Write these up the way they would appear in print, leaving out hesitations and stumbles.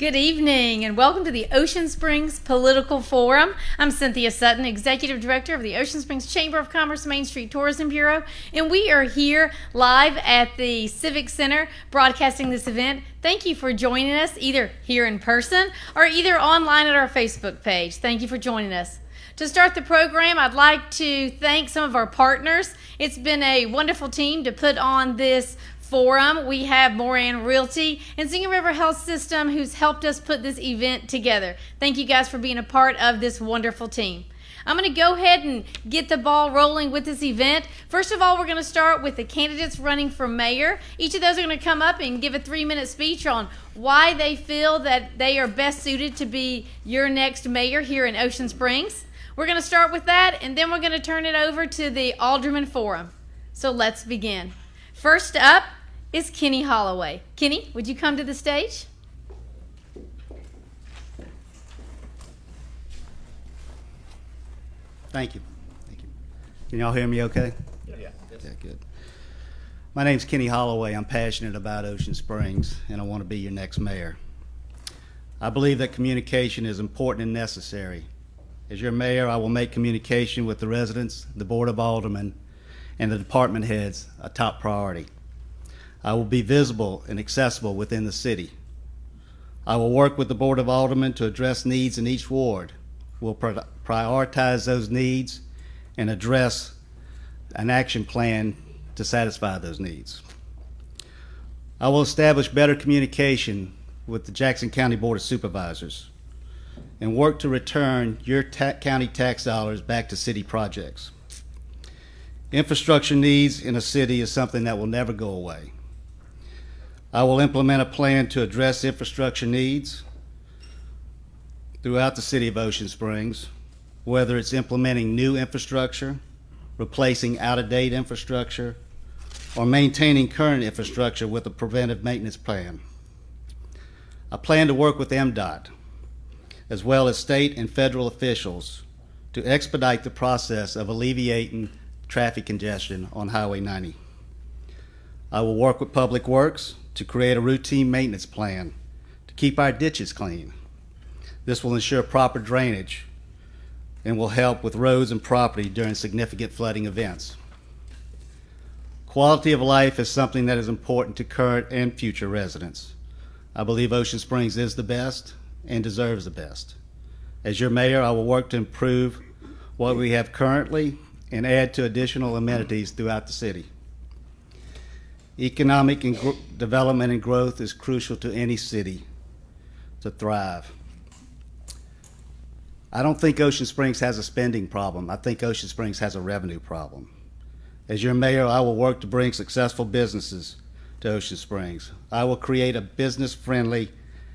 Good evening and welcome to the Ocean Springs Political Forum. I'm Cynthia Sutton, Executive Director of the Ocean Springs Chamber of Commerce Main Street Tourism Bureau, and we are here live at the Civic Center broadcasting this event. Thank you for joining us either here in person or either online at our Facebook page. Thank you for joining us. To start the program, I'd like to thank some of our partners. It's been a wonderful team to put on this forum. We have Moran Realty and Singing River Health System who's helped us put this event together. Thank you guys for being a part of this wonderful team. I'm going to go ahead and get the ball rolling with this event. First of all, we're going to start with the candidates running for mayor. Each of those are going to come up and give a 3-minute speech on why they feel that they are best suited to be your next mayor here in Ocean Springs. We're going to start with that, and then we're going to turn it over to the Aldermen Forum. So let's begin. First up is Kenny Holloway. Kenny, would you come to the stage? Thank you. Thank you. Can y'all hear me okay? Yeah. Yeah, good. My name's Kenny Holloway. I'm passionate about Ocean Springs, and I want to be your next mayor. I believe that communication is important and necessary. As your mayor, I will make communication with the residents, the Board of Aldermen, and the department heads a top priority. I will be visible and accessible within the city. I will work with the Board of Aldermen to address needs in each ward. We'll prioritize those needs and address an action plan to satisfy those needs. I will establish better communication with the Jackson County Board of Supervisors and work to return your county tax dollars back to city projects. Infrastructure needs in a city is something that will never go away. I will implement a plan to address infrastructure needs throughout the city of Ocean Springs, whether it's implementing new infrastructure, replacing out-of-date infrastructure, or maintaining current infrastructure with a preventive maintenance plan. I plan to work with MDOT, as well as state and federal officials, to expedite the process of alleviating traffic congestion on Highway 90. I will work with Public Works to create a routine maintenance plan to keep our ditches clean. This will ensure proper drainage and will help with roads and property during significant flooding events. Quality of life is something that is important to current and future residents. I believe Ocean Springs is the best and deserves the best. As your mayor, I will work to improve what we have currently and add to additional amenities throughout the city. Economic development and growth is crucial to any city to thrive. I don't think Ocean Springs has a spending problem. I think Ocean Springs has a revenue problem. As your mayor, I will work to bring successful businesses to Ocean Springs. I will create a business-friendly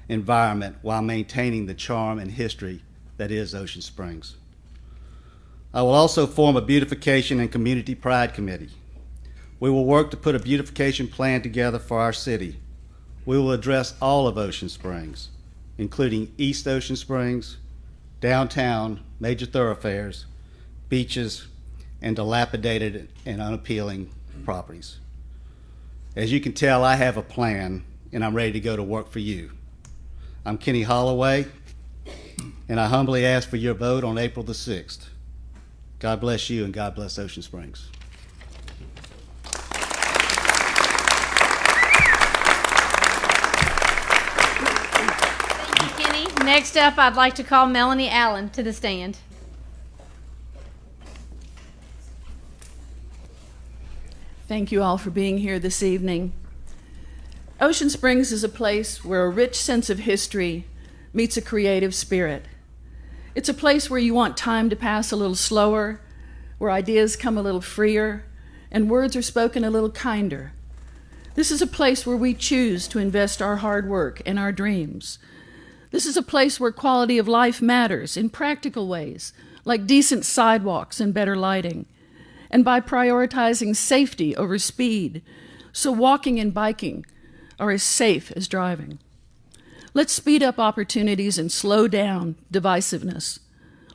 environment while maintaining the charm and history that is Ocean Springs. I will also form a beautification and community pride committee. We will work to put a beautification plan together for our city. We will address all of Ocean Springs, including East Ocean Springs, downtown, major thoroughfares, beaches, and dilapidated and unappealing properties. As you can tell, I have a plan, and I'm ready to go to work for you. I'm Kenny Holloway, and I humbly ask for your vote on April the 6th. God bless you, and God bless Ocean Springs. Next up, I'd like to call Melanie Allen to the stand. Thank you all for being here this evening. Ocean Springs is a place where a rich sense of history meets a creative spirit. It's a place where you want time to pass a little slower, where ideas come a little freer, and words are spoken a little kinder. This is a place where we choose to invest our hard work and our dreams. This is a place where quality of life matters in practical ways, like decent sidewalks and better lighting, and by prioritizing safety over speed, so walking and biking are as safe as driving. Let's speed up opportunities and slow down divisiveness.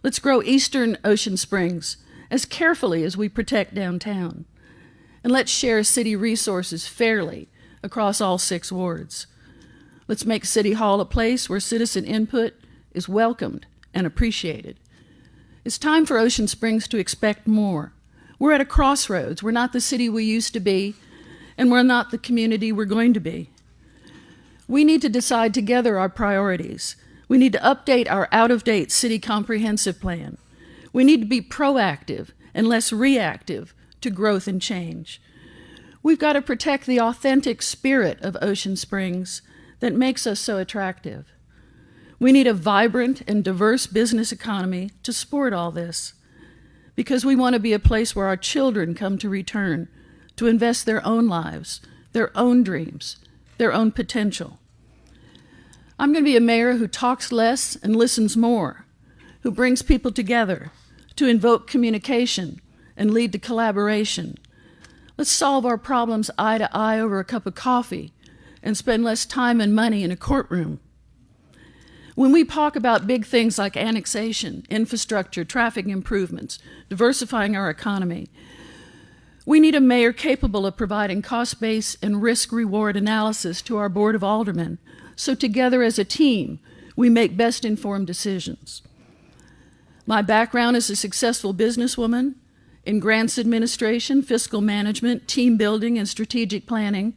Let's grow Eastern Ocean Springs as carefully as we protect downtown. And let's share city resources fairly across all 6 wards. Let's make City Hall a place where citizen input is welcomed and appreciated. It's time for Ocean Springs to expect more. We're at a crossroads. We're not the city we used to be, and we're not the community we're going to be. We need to decide together our priorities. We need to update our out-of-date city comprehensive plan. We need to be proactive and less reactive to growth and change. We've got to protect the authentic spirit of Ocean Springs that makes us so attractive. We need a vibrant and diverse business economy to support all this, because we want to be a place where our children come to return to invest their own lives, their own dreams, their own potential. I'm going to be a mayor who talks less and listens more, who brings people together to invoke communication and lead to collaboration. Let's solve our problems eye to eye over a cup of coffee and spend less time and money in a courtroom. When we talk about big things like annexation, infrastructure, traffic improvements, diversifying our economy, we need a mayor capable of providing cost-based and risk-reward analysis to our Board of Aldermen, so together as a team, we make best-informed decisions. My background as a successful businesswoman in grants administration, fiscal management, team building, and strategic planning,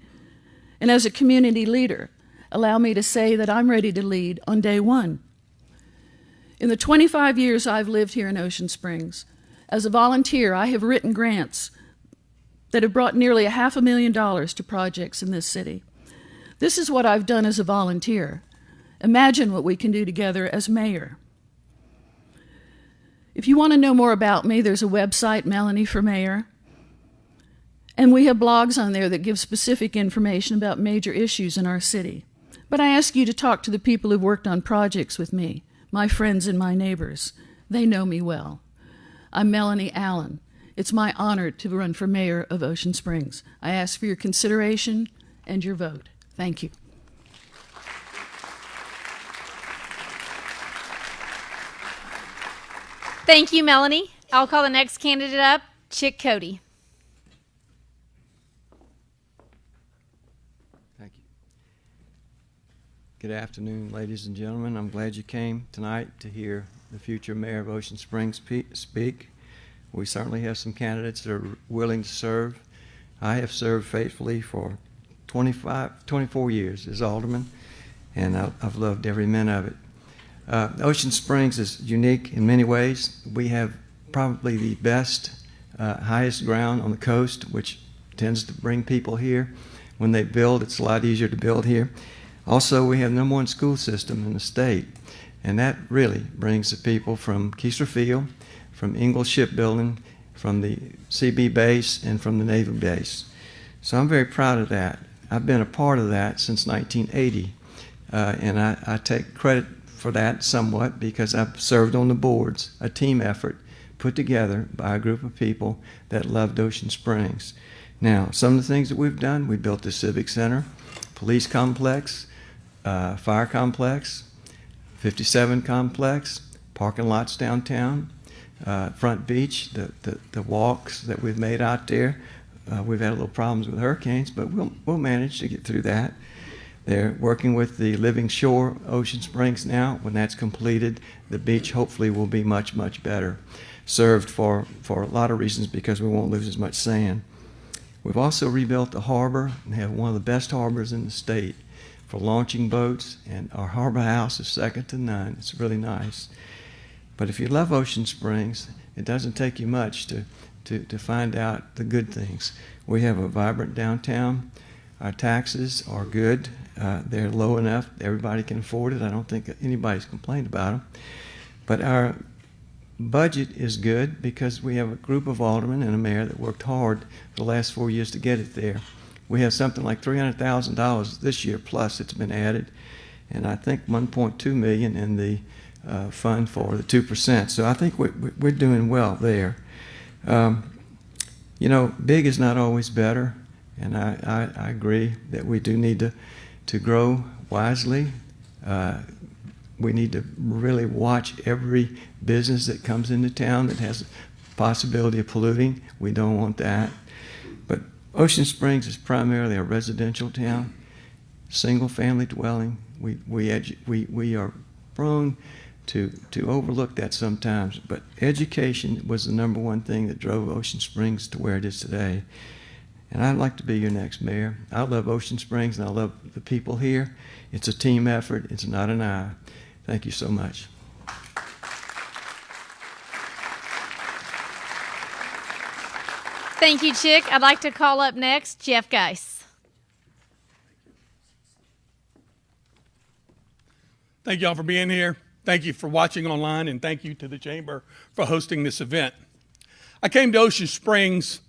and as a community leader, allow me to say that I'm ready to lead on day one. In the 25 years I've lived here in Ocean Springs, as a volunteer, I have written grants that have brought nearly $500,000 to projects in this city. This is what I've done as a volunteer. Imagine what we can do together as mayor. If you want to know more about me, there's a website, Melanie for Mayor, and we have blogs on there that give specific information about major issues in our city. But I ask you to talk to the people who've worked on projects with me, my friends and my neighbors. They know me well. I'm Melanie Allen. It's my honor to run for mayor of Ocean Springs. I ask for your consideration and your vote. Thank you. Thank you, Melanie. I'll call the next candidate up, Chick Cody. Thank you. Good afternoon, ladies and gentlemen. I'm glad you came tonight to hear the future mayor of Ocean Springs speak. We certainly have some candidates that are willing to serve. I have served faithfully for 24 years as alderman, and I've loved every minute of it. Ocean Springs is unique in many ways. We have probably the best, highest ground on the coast, which tends to bring people here. When they build, it's a lot easier to build here. Also, we have the #1 school system in the state, and that really brings the people from Keesler Field, from Ingalls Shipbuilding, from the CB base, and from the Naval base. So I'm very proud of that. I've been a part of that since 1980, and I take credit for that somewhat because I've served on the boards, a team effort put together by a group of people that loved Ocean Springs. Now, some of the things that we've done, we built the Civic Center, police complex, fire complex, 57 complex, parking lots downtown, Front Beach, the walks that we've made out there. We've had a little problems with hurricanes, but we'll manage to get through that. They're working with the Living Shore Ocean Springs now. When that's completed, the beach hopefully will be much, much better served for a lot of reasons because we won't lose as much sand. We've also rebuilt the harbor and have one of the best harbors in the state for launching boats, and our harbor house is second to none. It's really nice. But if you love Ocean Springs, it doesn't take you much to find out the good things. We have a vibrant downtown. Our taxes are good. They're low enough everybody can afford it. I don't think anybody's complained about them. But our budget is good because we have a group of aldermen and a mayor that worked hard for the last 4 years to get it there. We have something like $300,000 this year plus it's been added, and I think $1.2 million in the fund for the 2%. So I think we're doing well there. You know, big is not always better, and I agree that we do need to grow wisely. We need to really watch every business that comes into town that has a possibility of polluting. We don't want that. But Ocean Springs is primarily a residential town. single-family dwelling. We are prone to overlook that sometimes, but education was the number one thing that drove Ocean Springs to where it is today. And I'd like to be your next mayor. I love Ocean Springs, and I love the people here. It's a team effort. It's not an I. Thank you so much. Thank you, Chick. I'd like to call up next Jeff GUICE. Thank you all for being here. Thank you for watching online, and thank you to the Chamber for hosting this event. I came to Ocean Springs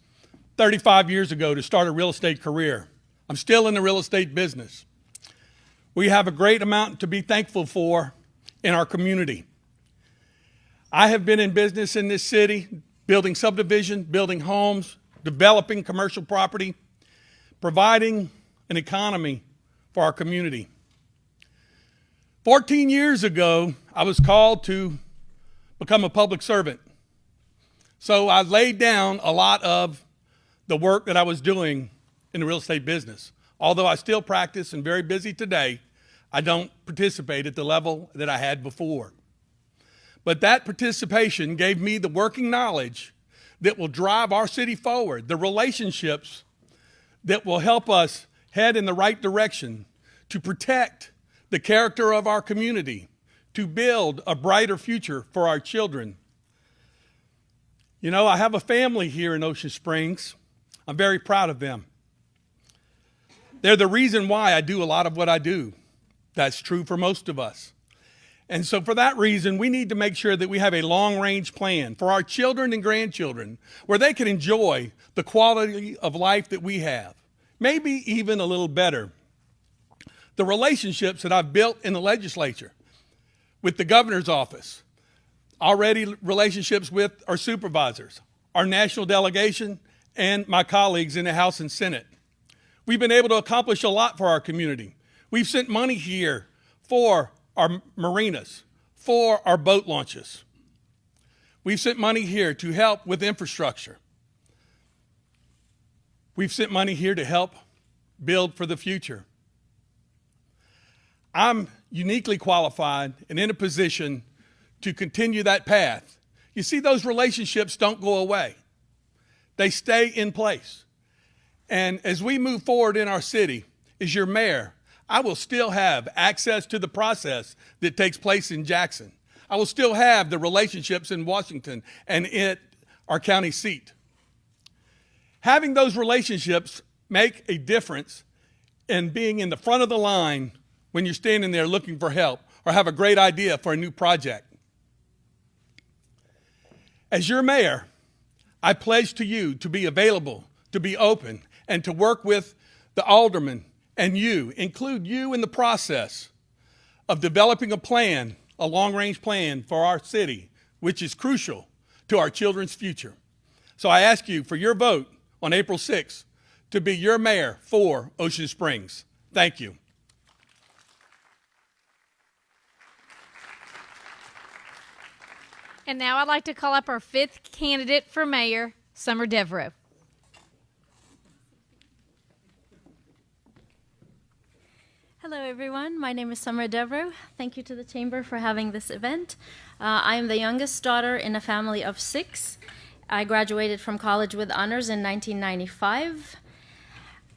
35 years ago to start a real estate career. I'm still in the real estate business. We have a great amount to be thankful for in our community. I have been in business in this city, building subdivision, building homes, developing commercial property, providing an economy for our community. 14 years ago, I was called to become a public servant. So I laid down a lot of the work that I was doing in the real estate business. Although I still practice and very busy today, I don't participate at the level that I had before. But that participation gave me the working knowledge that will drive our city forward, the relationships that will help us head in the right direction to protect the character of our community, to build a brighter future for our children. You know, I have a family here in Ocean Springs. I'm very proud of them. They're the reason why I do a lot of what I do. That's true for most of us. And so for that reason, we need to make sure that we have a long-range plan for our children and grandchildren where they can enjoy the quality of life that we have, maybe even a little better. The relationships that I've built in the legislature with the governor's office, already relationships with our supervisors, our national delegation, and my colleagues in the House and Senate. We've been able to accomplish a lot for our community. We've sent money here for our marinas, for our boat launches. We've sent money here to help with infrastructure. We've sent money here to help build for the future. I'm uniquely qualified and in a position to continue that path. You see, those relationships don't go away. They stay in place. And as we move forward in our city, as your mayor, I will still have access to the process that takes place in Jackson. I will still have the relationships in Washington and at our county seat. Having those relationships make a difference in being in the front of the line when you're standing there looking for help or have a great idea for a new project. As your mayor, I pledge to you to be available, to be open, and to work with the aldermen and you, include you in the process of developing a plan, a long-range plan for our city, which is crucial to our children's future. So I ask you for your vote on April 6th to be your mayor for Ocean Springs. Thank you. And now I'd like to call up our fifth candidate for mayor, Summer DeVrow. Hello everyone, my name is Summer DeVrow. Thank you to the Chamber for having this event. I am the youngest daughter in a family of 6. I graduated from college with honors in 1995.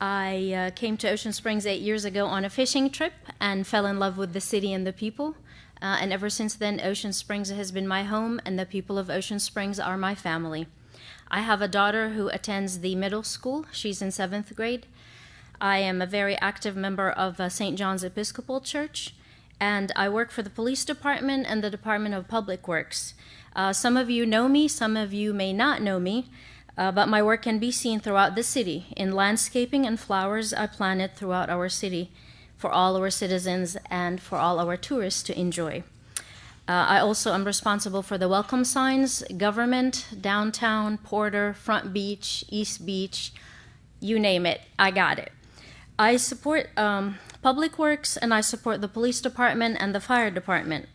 I came to Ocean Springs 8 years ago on a fishing trip and fell in love with the city and the people. And ever since then, Ocean Springs has been my home and the people of Ocean Springs are my family. I have a daughter who attends the middle school. She's in 7th grade. I am a very active member of St. John's Episcopal Church, and I work for the police department and the Department of Public Works. Some of you know me, some of you may not know me, but my work can be seen throughout the city in landscaping and flowers I planted throughout our city for all our citizens and for all our tourists to enjoy. I also am responsible for the welcome signs, government, downtown, Porter, Front Beach, East Beach, you name it, I got it. I support Public Works, and I support the police department and the fire department.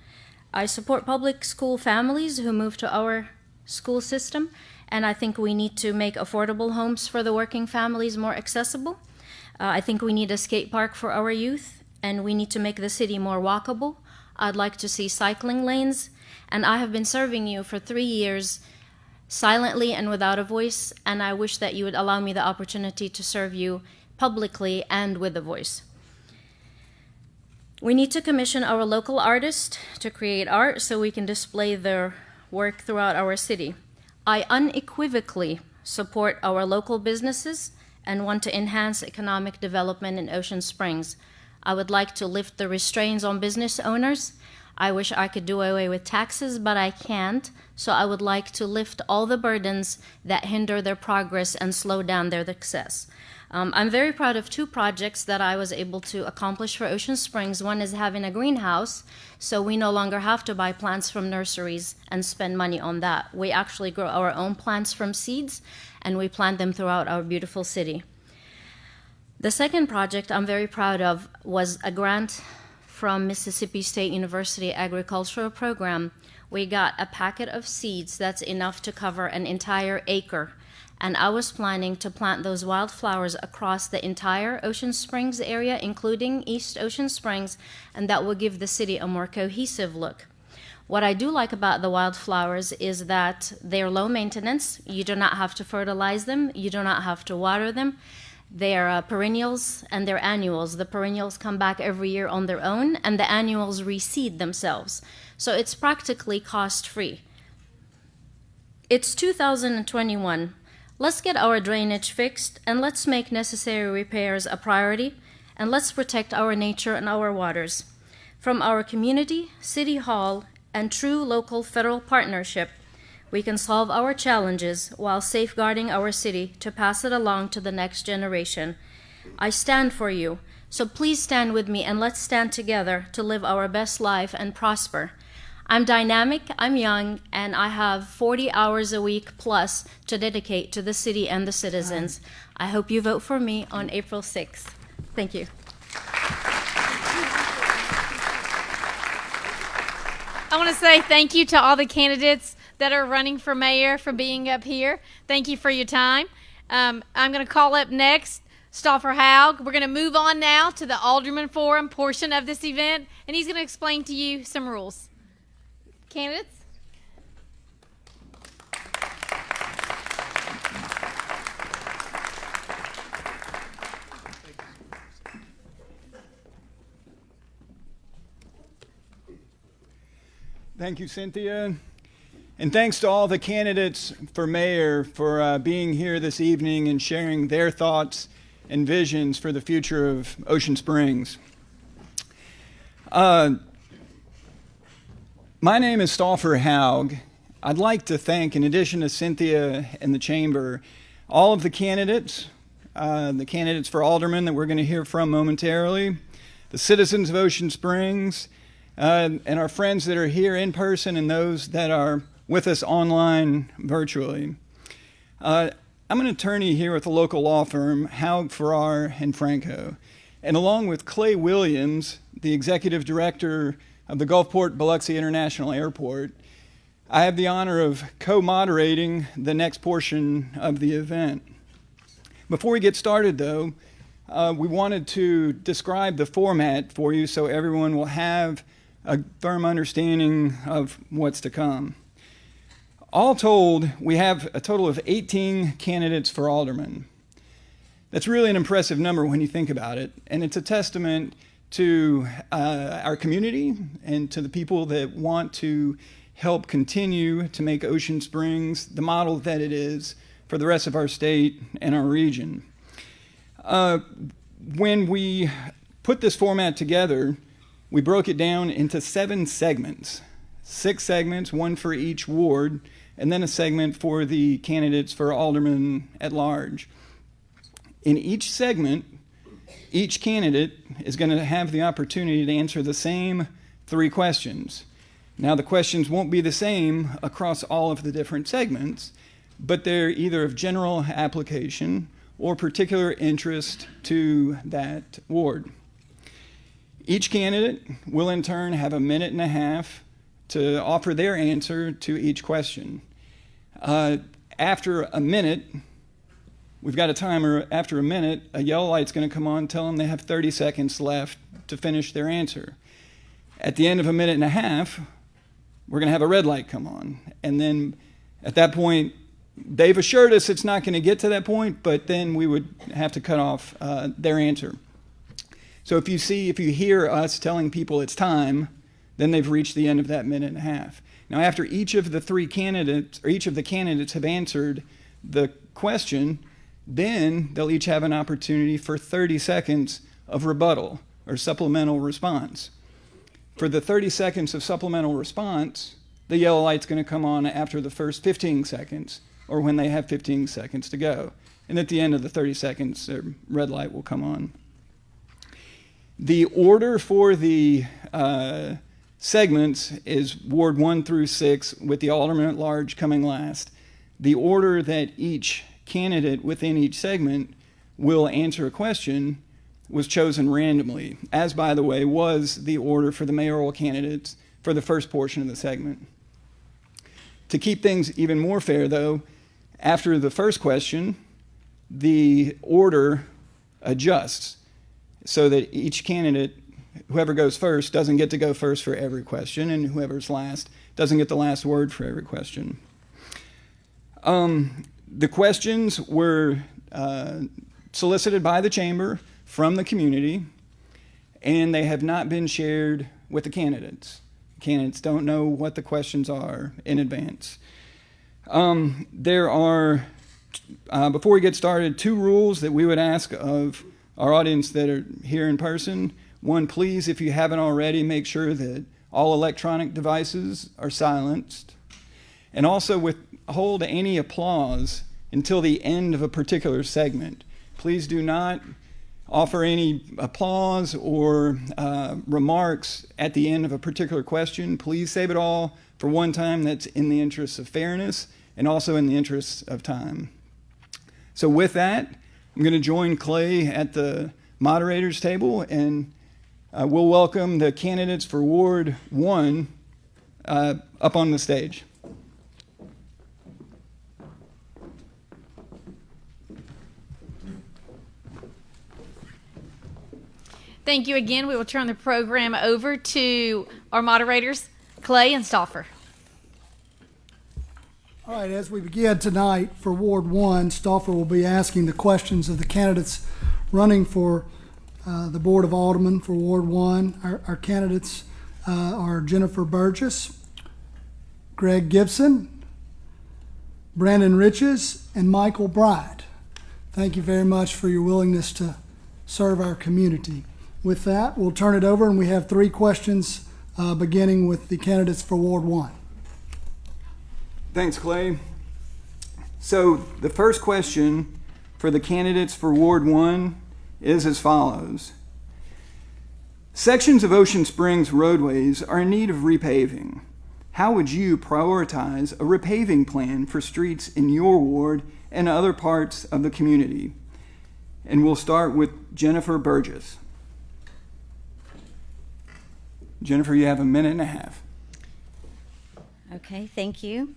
I support public school families who move to our school system, and I think we need to make affordable homes for the working families more accessible. I think we need a skate park for our youth, and we need to make the city more walkable. I'd like to see cycling lanes, and I have been serving you for 3 years silently and without a voice, and I wish that you would allow me the opportunity to serve you publicly and with a voice. We need to commission our local artists to create art so we can display their work throughout our city. I unequivocally support our local businesses and want to enhance economic development in Ocean Springs. I would like to lift the restraints on business owners. I wish I could do away with taxes, but I can't. So I would like to lift all the burdens that hinder their progress and slow down their success. I'm very proud of 2 projects that I was able to accomplish for Ocean Springs. One is having a greenhouse, so we no longer have to buy plants from nurseries and spend money on that. We actually grow our own plants from seeds, and we plant them throughout our beautiful city. The second project I'm very proud of was a grant from Mississippi State University Agricultural Program. We got a packet of seeds that's enough to cover an entire acre. And I was planning to plant those wildflowers across the entire Ocean Springs area, including East Ocean Springs, and that will give the city a more cohesive look. What I do like about the wildflowers is that they're low maintenance. You do not have to fertilize them. You do not have to water them. They're perennials and they're annuals. The perennials come back every year on their own, and the annuals reseed themselves. So it's practically cost-free. It's 2021. Let's get our drainage fixed, and let's make necessary repairs a priority, and let's protect our nature and our waters. From our community, city hall, and true local federal partnership, we can solve our challenges while safeguarding our city to pass it along to the next generation. I stand for you, so please stand with me and let's stand together to live our best life and prosper. I'm dynamic, I'm young, and I have 40 hours a week plus to dedicate to the city and the citizens. I hope you vote for me on April 6th. Thank you. I want to say thank you to all the candidates that are running for mayor for being up here. Thank you for your time. I'm going to call up next Stauffer Haug. We're going to move on now to the Alderman Forum portion of this event, and he's going to explain to you some rules. Candidates? Thank you, Cynthia. And thanks to all the candidates for mayor for being here this evening and sharing their thoughts and visions for the future of Ocean Springs. My name is Stauffer Haug. I'd like to thank, in addition to Cynthia and the Chamber, all of the candidates for Aldermen that we're going to hear from momentarily, the citizens of Ocean Springs, and our friends that are here in person and those that are with us online virtually. I'm an attorney here with the local law firm, Haug, Farrar, and Franco. And along with Clay Williams, the executive director of the Gulfport Biloxi International Airport, I have the honor of co-moderating the next portion of the event. Before we get started, though, we wanted to describe the format for you so everyone will have a firm understanding of what's to come. All told, we have a total of 18 candidates for alderman. That's really an impressive number when you think about it, and it's a testament to our community and to the people that want to help continue to make Ocean Springs the model that it is for the rest of our state and our region. When we put this format together, we broke it down into 7 segments. 6 segments, 1 for each ward, and then a segment for the candidates for alderman at large. In each segment, each candidate is going to have the opportunity to answer the same 3 questions. Now, the questions won't be the same across all of the different segments, but they're either of general application or particular interest to that ward. Each candidate will in turn have a minute and a half to offer their answer to each question. After a minute, we've got a timer. After a minute, a yellow light's going to come on, tell them they have 30 seconds left to finish their answer. At the end of a minute and a half, we're going to have a red light come on. And then at that point, they've assured us it's not going to get to that point, but then we would have to cut off their answer. So if you hear us telling people it's time, then they've reached the end of that minute and a half. Now, after each of the candidates have answered the question, then they'll each have an opportunity for 30 seconds of rebuttal or supplemental response. For the 30 seconds of supplemental response, the yellow light's going to come on after the first 15 seconds or when they have 15 seconds to go. And at the end of the 30 seconds, the red light will come on. The order for the segments is Ward 1 through 6, with the Alderman at large coming last. The order that each candidate within each segment will answer a question was chosen randomly, as, by the way, was the order for the mayoral candidates for the first portion of the segment. To keep things even more fair, though, after the first question, the order adjusts so that each candidate, whoever goes first, doesn't get to go first for every question, and whoever's last doesn't get the last word for every question. The questions were solicited by the chamber from the community, and they have not been shared with the candidates. Candidates don't know what the questions are in advance. There are, before we get started, 2 rules that we would ask of our audience that are here in person. One, please, if you haven't already, make sure that all electronic devices are silenced. And also withhold any applause until the end of a particular segment. Please do not offer any applause or remarks at the end of a particular question. Please save it all for one time. That's in the interests of fairness and also in the interests of time. So with that, I'm going to join Clay at the moderator's table, and we'll welcome the candidates for Ward 1 up on the stage. Thank you again. We will turn the program over to our moderators, Clay and Stauffer. All right, as we begin tonight for Ward 1, Stauffer will be asking the questions of the candidates running for the Board of Aldermen for Ward 1. Our candidates are Jennifer Burgess, Greg Gibson, Brandon Riches, and Michael Bryant. Thank you very much for your willingness to serve our community. With that, we'll turn it over, and we have 3 questions beginning with the candidates for Ward 1. Thanks, Clay. So the first question for the candidates for Ward 1 is as follows. Sections of Ocean Springs roadways are in need of repaving. How would you prioritize a repaving plan for streets in your ward and other parts of the community? And we'll start with Jennifer Burgess. Jennifer, you have a minute and a half. Okay, thank you.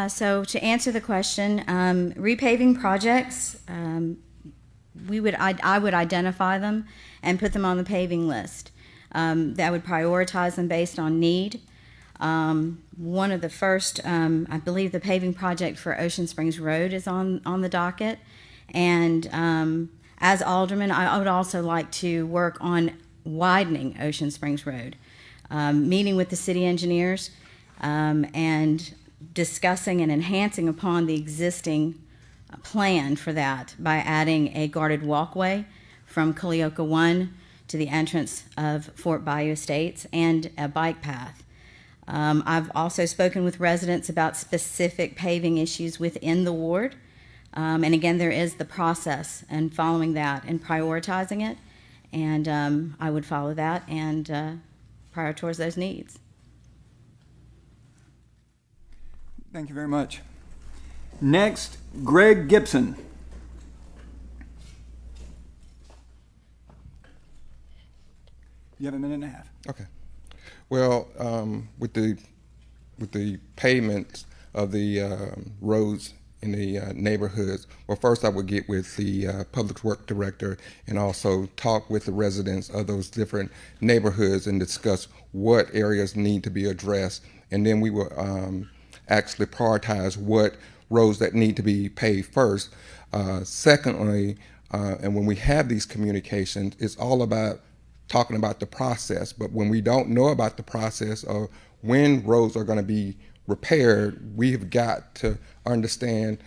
So to answer the question, repaving projects, I would identify them and put them on the paving list. That would prioritize them based on need. One of the first, I believe the paving project for Ocean Springs Road is on the docket. And as Alderman, I would also like to work on widening Ocean Springs Road. Meeting with the city engineers and discussing and enhancing upon the existing plan for that by adding a guarded walkway from Calioka 1 to the entrance of Fort Bayou Estates and a bike path. I've also spoken with residents about specific paving issues within the ward. And again, there is the process and following that and prioritizing it. And I would follow that and prioritize those needs. Thank you very much. Next, Greg Gibson. You have a minute and a half. Okay. Well, with the pavement of the roads in the neighborhoods. Well, first I would get with the public work director and also talk with the residents of those different neighborhoods and discuss what areas need to be addressed. And then we will actually prioritize what roads that need to be paved first. Secondly, and when we have these communications, it's all about talking about the process. But when we don't know about the process of when roads are going to be repaired, we've got to understand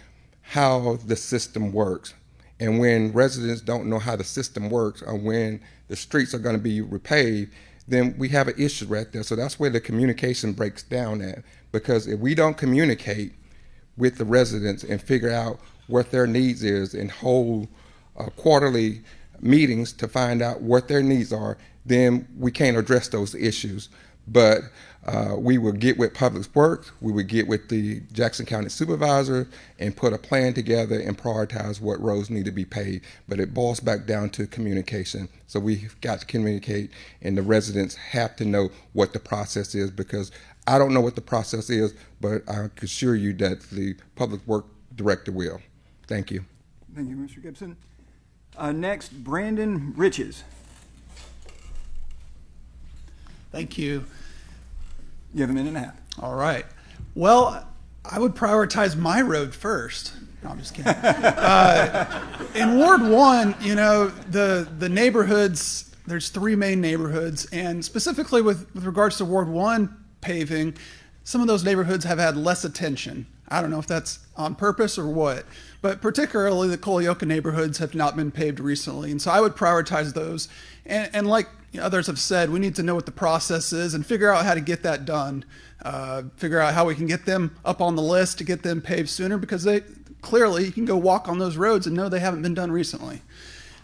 how the system works. And when residents don't know how the system works or when the streets are going to be repaved, then we have an issue right there. So that's where the communication breaks down at. Because if we don't communicate with the residents and figure out what their needs is and hold quarterly meetings to find out what their needs are, then we can't address those issues. But we will get with Public Works, we would get with the Jackson County Supervisor and put a plan together and prioritize what roads need to be paved. But it boils back down to communication. So we've got to communicate, and the residents have to know what the process is, because I don't know what the process is, but I can assure you that the Public Works Director will. Thank you. Thank you, Mr. Gibson. Next, Brandon Riches. Thank you. You have a minute and a half. All right. Well, I would prioritize my road first. No, I'm just kidding. In Ward 1, you know, the neighborhoods, there's 3 main neighborhoods, and specifically with regards to Ward 1 paving, some of those neighborhoods have had less attention. I don't know if that's on purpose or what, but particularly the Colioca neighborhoods have not been paved recently, and so I would prioritize those. And like others have said, we need to know what the process is and figure out how to get that done. Figure out how we can get them up on the list to get them paved sooner, because they clearly, you can go walk on those roads and know they haven't been done recently.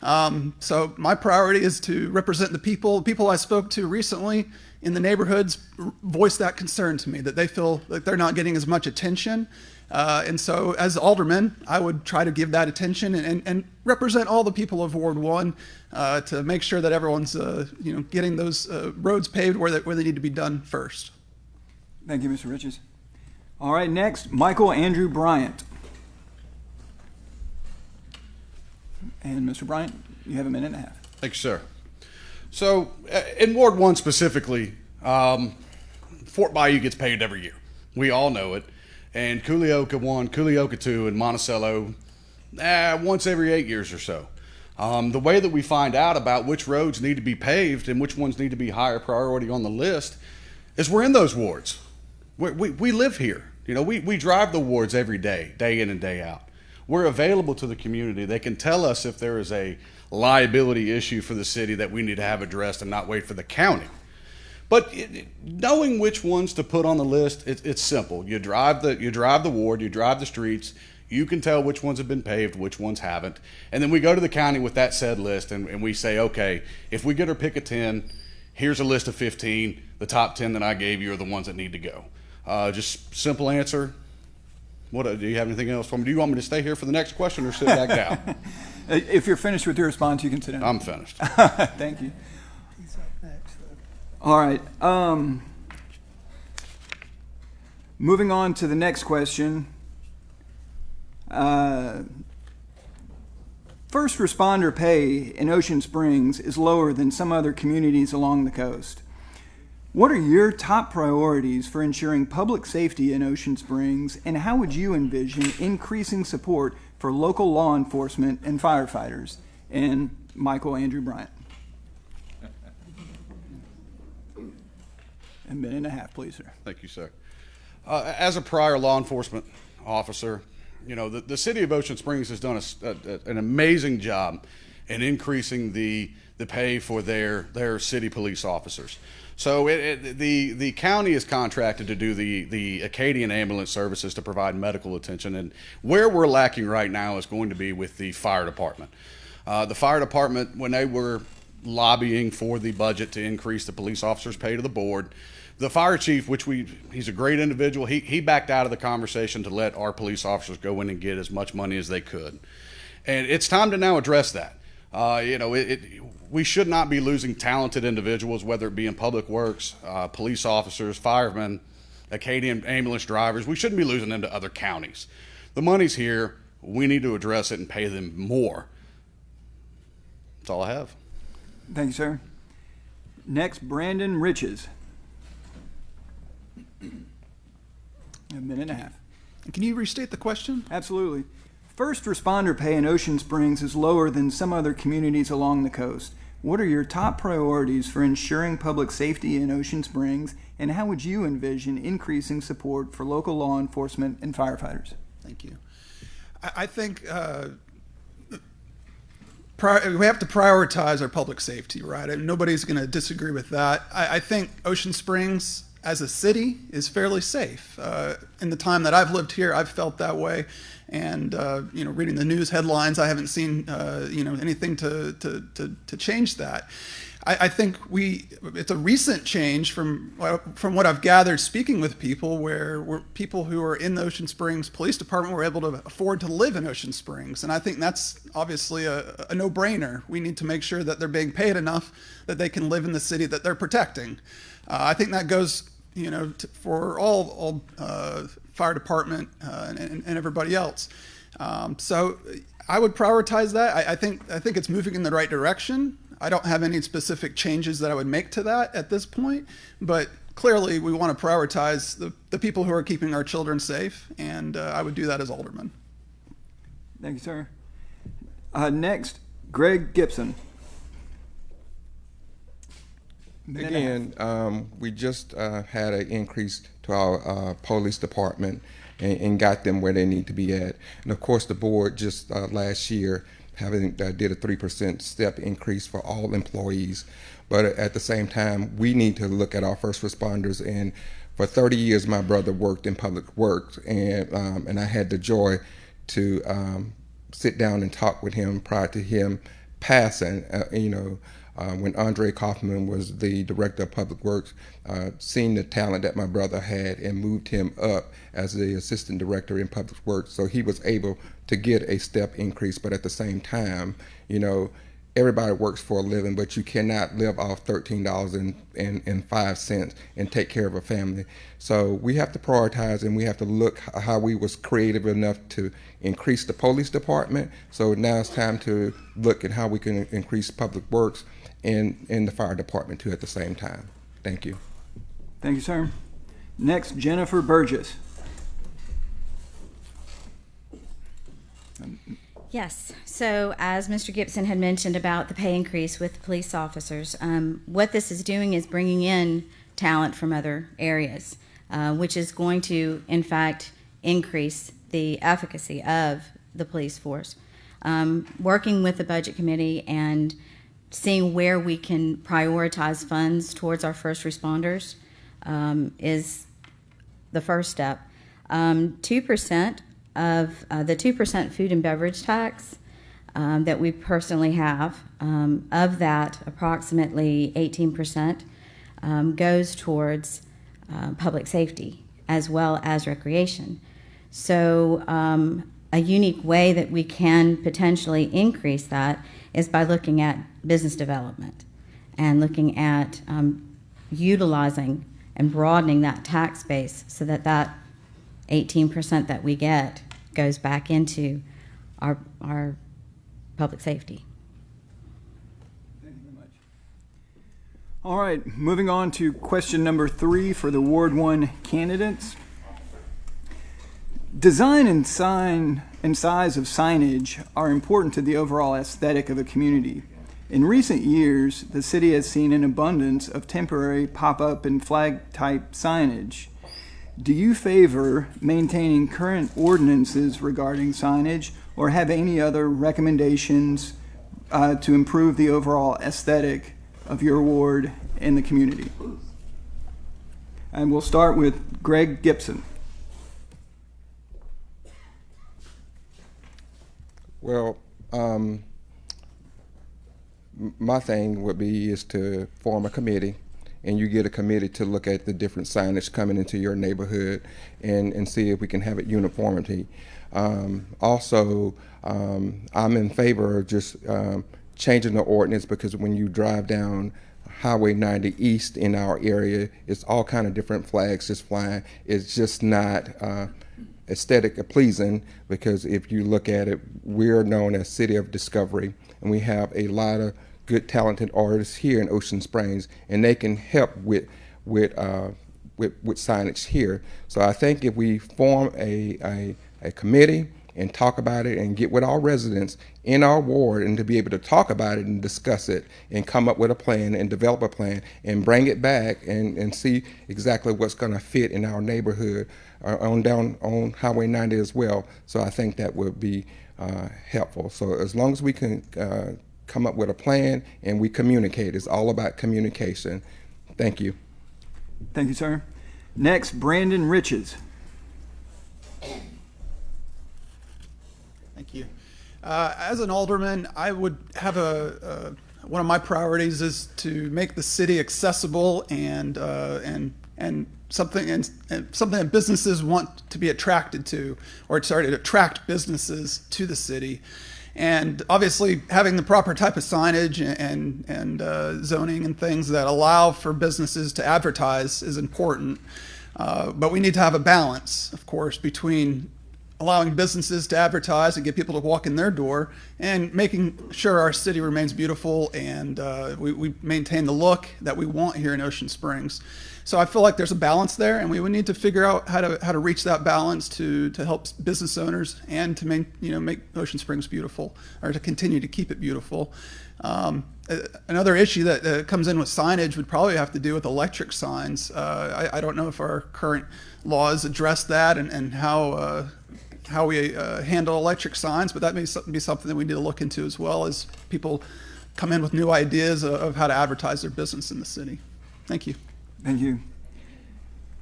So my priority is to represent the people. People I spoke to recently in the neighborhoods voiced that concern to me, that they feel like they're not getting as much attention. And so as alderman, I would try to give that attention and represent all the people of Ward 1 to make sure that everyone's getting those roads paved where they need to be done first. Thank you, Mr. Riches. All right, next, Michael Andrew Bryant. And Mr. Bryant, you have a minute and a half. Thank you, sir. So in Ward 1 specifically, Fort Bayou gets paved every year. We all know it. And Culioca 1, Culioca 2, and Monticello once every 8 years or so. The way that we find out about which roads need to be paved and which ones need to be higher priority on the list is we're in those wards. We live here. You know, we drive the wards every day, day in and day out. We're available to the community. They can tell us if there is a liability issue for the city that we need to have addressed and not wait for the county. But knowing which ones to put on the list, it's simple. You drive the ward, you drive the streets, you can tell which ones have been paved, which ones haven't. And then we go to the county with that said list and we say, okay, if we get our pick of 10, here's a list of 15. The top 10 that I gave you are the ones that need to go. Just simple answer. What do you have anything else for me? Do you want me to stay here for the next question or sit back down? If you're finished with your response, you can sit down. I'm finished. Thank you. He's up next, though. All right. Moving on to the next question. First responder pay in Ocean Springs is lower than some other communities along the coast. What are your top priorities for ensuring public safety in Ocean Springs, and how would you envision increasing support for local law enforcement and firefighters? And Michael Andrew Bryant. A minute and a half, please, sir. Thank you, sir. As a prior law enforcement officer, you know, the city of Ocean Springs has done an amazing job in increasing the pay for their city police officers. So the county is contracted to do the Acadian ambulance services to provide medical attention, and where we're lacking right now is going to be with the fire department. The fire department, when they were lobbying for the budget to increase the police officers' pay to the board, the fire chief, he's a great individual, he backed out of the conversation to let our police officers go in and get as much money as they could. And it's time to now address that. We should not be losing talented individuals, whether it be in public works, police officers, firemen, Acadian ambulance drivers. We shouldn't be losing them to other counties. the money's here. We need to address it and pay them more. That's all I have. Thank you, sir. Next, Brandon Riches. A minute and a half. Can you restate the question? Absolutely. First responder pay in Ocean Springs is lower than some other communities along the coast. What are your top priorities for ensuring public safety in Ocean Springs, and how would you envision increasing support for local law enforcement and firefighters? Thank you. I think we have to prioritize our public safety, right? Nobody's going to disagree with that. I think Ocean Springs as a city is fairly safe. In the time that I've lived here, I've felt that way. And reading the news headlines, I haven't seen anything to change that. I think it's a recent change from what I've gathered speaking with people, where people who are in the Ocean Springs Police Department were able to afford to live in Ocean Springs. And I think that's obviously a no-brainer. We need to make sure that they're being paid enough that they can live in the city that they're protecting. I think that goes for all fire department and everybody else. So I would prioritize that. I think it's moving in the right direction. I don't have any specific changes that I would make to that at this point, but clearly we want to prioritize the people who are keeping our children safe, and I would do that as alderman. Thank you, sir. Next, Greg Gibson. Again, we just had an increase to our police department and got them where they need to be at. And of course, the board just last year did a 3% step increase for all employees. But at the same time, we need to look at our first responders. And for 30 years, my brother worked in public works, and I had the joy to sit down and talk with him prior to him passing. When Andre Kaufman was the director of public works, seeing the talent that my brother had and moved him up as the assistant director in public works. So he was able to get a step increase, but at the same time, everybody works for a living, but you cannot live off $13.05 and take care of a family. So we have to prioritize, and we have to look how we was creative enough to increase the police department. So now it's time to look at how we can increase public works and the fire department too at the same time. Thank you. Thank you, sir. Next, Jennifer Burgess. Yes. So as Mr. Gibson had mentioned about the pay increase with police officers, what this is doing is bringing in talent from other areas, which is going to, in fact, increase the efficacy of the police force. Working with the budget committee and seeing where we can prioritize funds towards our first responders is the first step. 2% of the 2% food and beverage tax that we personally have, of that, approximately 18% goes towards public safety as well as recreation. So a unique way that we can potentially increase that is by looking at business development and looking at utilizing and broadening that tax base so that that 18% that we get goes back into our public safety. Thank you very much. All right, moving on to question number 3 for the Ward 1 candidates. Design and size of signage are important to the overall aesthetic of a community. In recent years, the city has seen an abundance of temporary pop-up and flag-type signage. Do you favor maintaining current ordinances regarding signage, or have any other recommendations to improve the overall aesthetic of your ward and the community? And we'll start with Greg Gibson. Well, my thing would be is to form a committee, and you get a committee to look at the different signage coming into your neighborhood and see if we can have it uniformity. Also, I'm in favor of just changing the ordinance, because when you drive down Highway 90 East in our area, it's all kind of different flags just flying. It's just not aesthetic pleasing, because if you look at it, we're known as City of Discovery, and we have a lot of good, talented artists here in Ocean Springs, and they can help with signage here. So I think if we form a committee and talk about it and get with our residents in our ward and to be able to talk about it and discuss it and come up with a plan and develop a plan and bring it back and see exactly what's going to fit in our neighborhood on Highway 90 as well. So I think that would be helpful. So as long as we can come up with a plan and we communicate, it's all about communication. Thank you. Thank you, sir. Next, Brandon Riches. Thank you. As an alderman, I would have one of my priorities is to make the city accessible and something that businesses want to be attracted to, or sorry, to attract businesses to the city. And obviously, having the proper type of signage and zoning and things that allow for businesses to advertise is important. But we need to have a balance, of course, between allowing businesses to advertise and get people to walk in their door, and making sure our city remains beautiful and we maintain the look that we want here in Ocean Springs. So I feel like there's a balance there, and we would need to figure out how to reach that balance to help business owners and to make Ocean Springs beautiful, or to continue to keep it beautiful. Another issue that comes in with signage would probably have to do with electric signs. I don't know if our current laws address that and how we handle electric signs, but that may be something that we need to look into as well as people come in with new ideas of how to advertise their business in the city. Thank you. Thank you.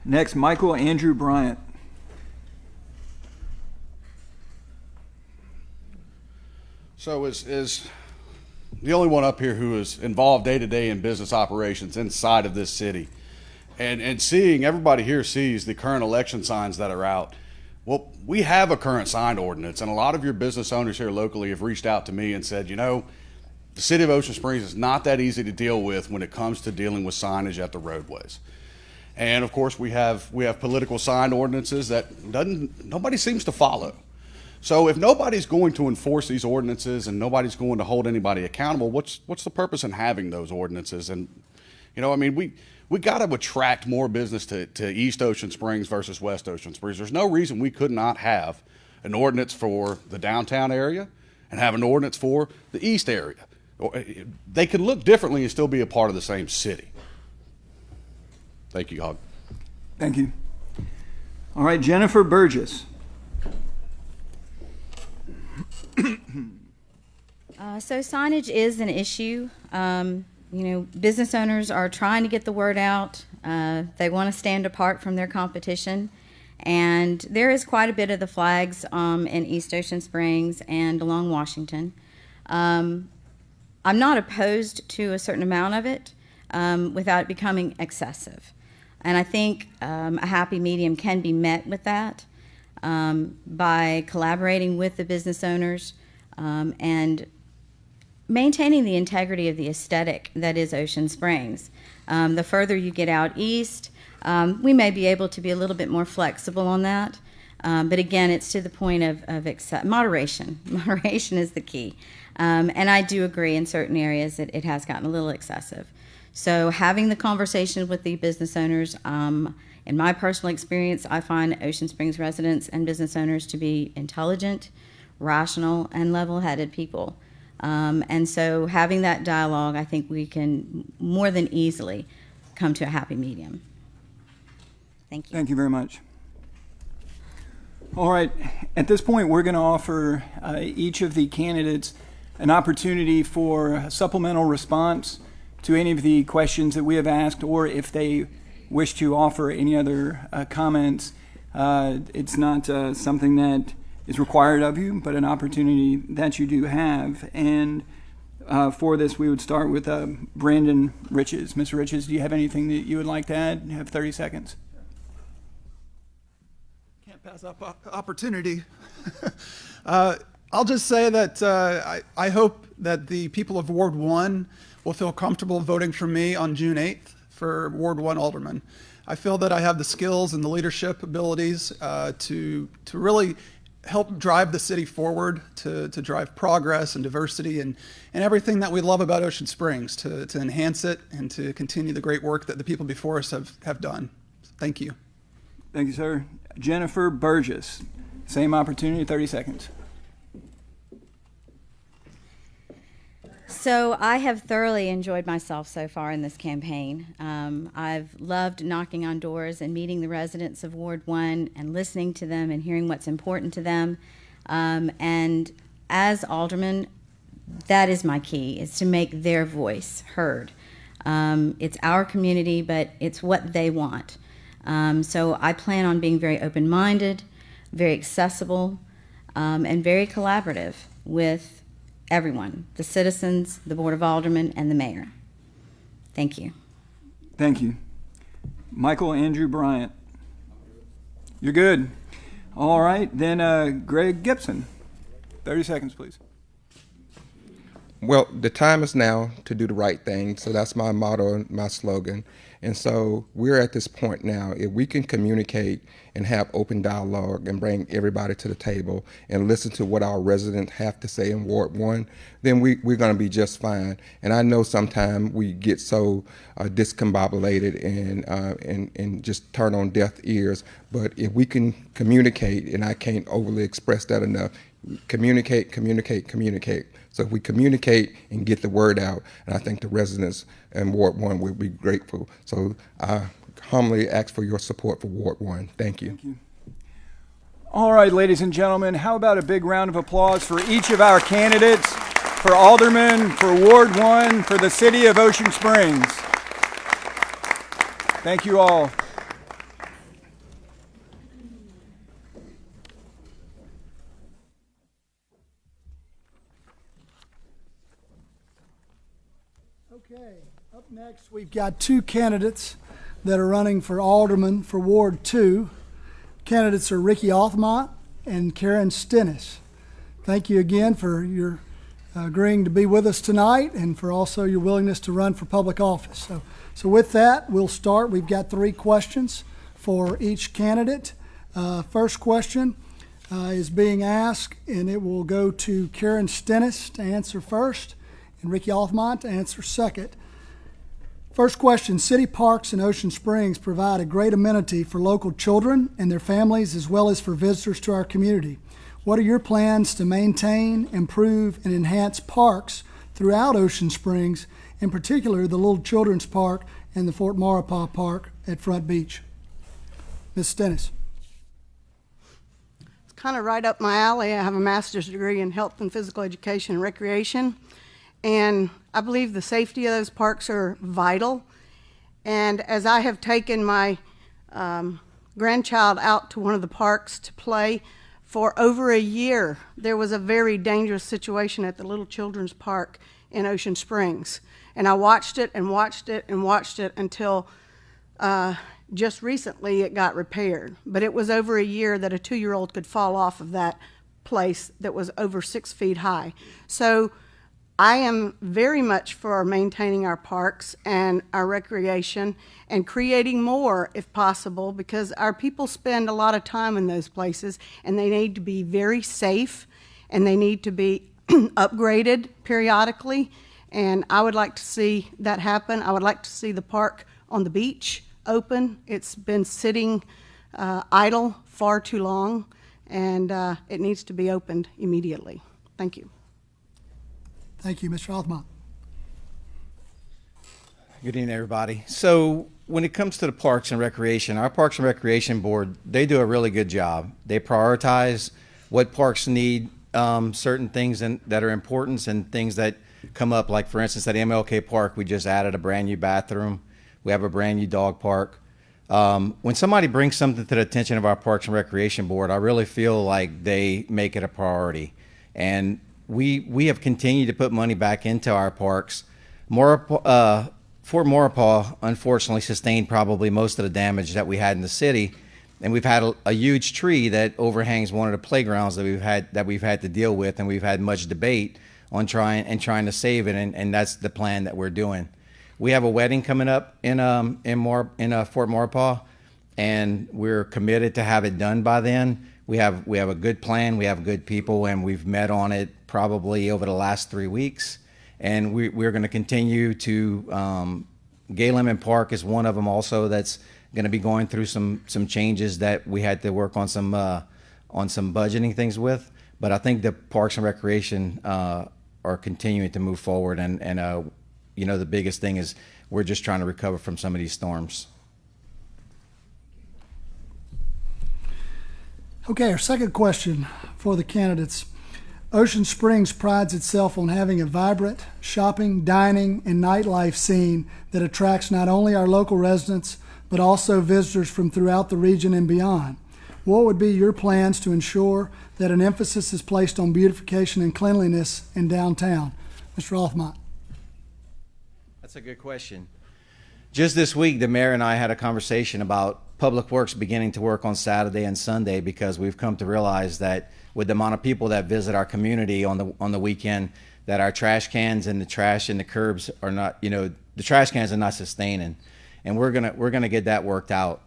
Next, Michael Andrew Bryant. So is the only one up here who is involved day to day in business operations inside of this city, and seeing everybody here sees the current election signs that are out. Well, we have a current sign ordinance, and a lot of your business owners here locally have reached out to me and said, the city of Ocean Springs is not that easy to deal with when it comes to dealing with signage at the roadways. And of course, we have political sign ordinances that nobody seems to follow. So if nobody's going to enforce these ordinances and nobody's going to hold anybody accountable, what's the purpose in having those ordinances? And we got to attract more business to East Ocean Springs versus West Ocean Springs. There's no reason we could not have an ordinance for the downtown area and have an ordinance for the east area. They could look differently and still be a part of the same city. Thank you, Hog. Thank you. All right, Jennifer Burgess. So signage is an issue. Business owners are trying to get the word out. They want to stand apart from their competition. And there is quite a bit of the flags in East Ocean Springs and along Washington. I'm not opposed to a certain amount of it without it becoming excessive. And I think a happy medium can be met with that by collaborating with the business owners and maintaining the integrity of the aesthetic that is Ocean Springs. The further you get out east, we may be able to be a little bit more flexible on that. But again, it's to the point of moderation. Moderation is the key. And I do agree in certain areas that it has gotten a little excessive. So having the conversation with the business owners, in my personal experience, I find Ocean Springs residents and business owners to be intelligent, rational, and level-headed people. And so having that dialogue, I think we can more than easily come to a happy medium. Thank you. Thank you very much. All right, at this point, we're going to offer each of the candidates an opportunity for a supplemental response to any of the questions that we have asked, or if they wish to offer any other comments. It's not something that is required of you, but an opportunity that you do have. And for this, we would start with Brandon Riches. Mr. Riches, do you have anything that you would like to add? You have 30 seconds. Can't pass up opportunity. I'll just say that I hope that the people of Ward 1 will feel comfortable voting for me on June 8th for Ward 1 Alderman. I feel that I have the skills and the leadership abilities to really help drive the city forward, to drive progress and diversity and everything that we love about Ocean Springs, to enhance it and to continue the great work that the people before us have done. Thank you. Thank you, sir. Jennifer Burgess, same opportunity, 30 seconds. So I have thoroughly enjoyed myself so far in this campaign. I've loved knocking on doors and meeting the residents of Ward 1 and listening to them and hearing what's important to them. And as alderman, that is my key, is to make their voice heard. It's our community, but it's what they want. So I plan on being very open-minded, very accessible, and very collaborative with everyone, the citizens, the Board of Aldermen, and the mayor. Thank you. Thank you. Michael Andrew Bryant. You're good. All right, then Greg Gibson. 30 seconds, please. Well, the time is now to do the right thing. So that's my motto and my slogan. And so we're at this point now. If we can communicate and have open dialogue and bring everybody to the table and listen to what our residents have to say in Ward 1, then we're going to be just fine. And I know sometimes we get so discombobulated and just turn on deaf ears. But if we can communicate, and I can't overly express that enough, communicate. So if we communicate and get the word out, and I think the residents in Ward 1 will be grateful. So I humbly ask for your support for Ward 1. Thank you. Thank you. All right, ladies and gentlemen, how about a big round of applause for each of our candidates, for Aldermen, for Ward 1, for the city of Ocean Springs. Thank you all. Okay, up next we've got two candidates that are running for alderman for Ward 2. Candidates are Ricky Althmont and Karen Stennis. Thank you again for your agreeing to be with us tonight and for also your willingness to run for public office. So with that, we'll start. We've got 3 questions for each candidate. First question is being asked, and it will go to Karen Stennis to answer first and Ricky Althmont to answer second. First question, city parks in Ocean Springs provide a great amenity for local children and their families as well as for visitors to our community. What are your plans to maintain, improve, and enhance parks throughout Ocean Springs, in particular the Little Children's Park and the Fort Maurepas Park at Front Beach? Ms. Stennis. It's kind of right up my alley. I have a master's degree in health and physical education and recreation. And I believe the safety of those parks are vital. And as I have taken my grandchild out to one of the parks to play for over a year, there was a very dangerous situation at the Little Children's Park in Ocean Springs. And I watched it and watched it and watched it until just recently it got repaired. But it was over a year that a 2-year-old could fall off of that place that was over 6 feet high. So I am very much for maintaining our parks and our recreation and creating more if possible, because our people spend a lot of time in those places and they need to be very safe and they need to be upgraded periodically. And I would like to see that happen. I would like to see the park on the beach open. It's been sitting idle far too long, and it needs to be opened immediately. Thank you. Thank you, Mr. Althmont. Good evening, everybody. So when it comes to the Parks and Recreation, our Parks and Recreation Board, they do a really good job. They prioritize what parks need, certain things that are important and things that come up. Like, for instance, at MLK Park, we just added a brand new bathroom. We have a brand new dog park. When somebody brings something to the attention of our Parks and Recreation Board, I really feel like they make it a priority. And we have continued to put money back into our parks. Fort Maurepas, unfortunately, sustained probably most of the damage that we had in the city, and we've had a huge tree that overhangs one of the playgrounds that we've had to deal with, and we've had much debate on trying to save it, and that's the plan that we're doing. we have a wedding coming up in Fort Maurepas, and we're committed to have it done by then. We have a good plan, we have good people, and we've met on it probably over the last 3 weeks. And we're going to continue to, Gay Lemon Park is one of them also that's going to be going through some changes that we had to work on some budgeting things with. But I think the Parks and Recreation are continuing to move forward, and the biggest thing is we're just trying to recover from some of these storms. Okay, our second question for the candidates. Ocean Springs prides itself on having a vibrant shopping, dining, and nightlife scene that attracts not only our local residents, but also visitors from throughout the region and beyond. What would be your plans to ensure that an emphasis is placed on beautification and cleanliness in downtown? Mr. Aldermen. That's a good question. Just this week, the mayor and I had a conversation about Public Works beginning to work on Saturday and Sunday, because we've come to realize that with the amount of people that visit our community on the weekend, that our trash cans and the trash in the curbs are not, the trash cans are not sustaining, and we're gonna get that worked out.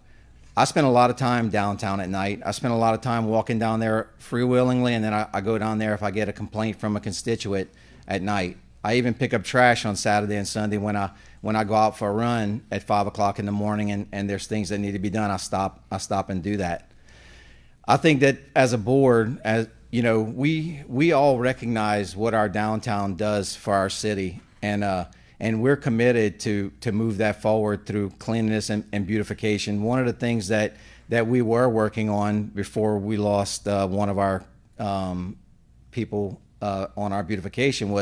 I spend a lot of time downtown at night. I spend a lot of time walking down there freewheelingly, and then I go down there if I get a complaint from a constituent at night. I even pick up trash on Saturday and Sunday when I go out for a run at 5 o'clock in the morning, and there's things that need to be done. I stop and do that. I think that as a board, we all recognize what our downtown does for our city, and we're committed to move that forward through cleanliness and beautification. One of the things that we were working on before we lost one of our people on our beautification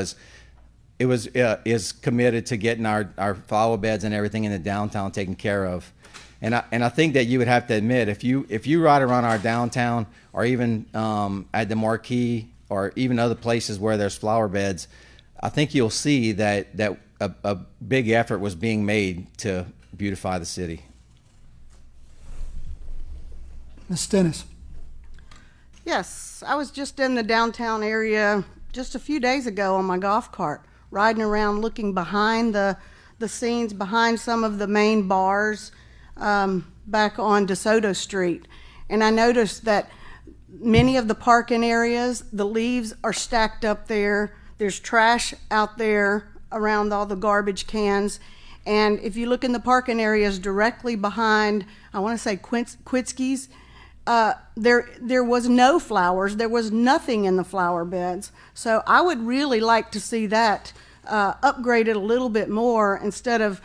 is committed to getting our flower beds and everything in the downtown taken care of. And I think that you would have to admit, if you ride around our downtown, or even at the Marquee, or even other places where there's flower beds, I think you'll see that a big effort was being made to beautify the city. Ms. Stennis. Yes, I was just in the downtown area just a few days ago on my golf cart, riding around looking behind the scenes, behind some of the main bars back on DeSoto Street. And I noticed that many of the parking areas, the leaves are stacked up there. There's trash out there around all the garbage cans. And if you look in the parking areas directly behind, I want to say Quitsky's, there was no flowers. There was nothing in the flower beds. So I would really like to see that upgraded a little bit more, instead of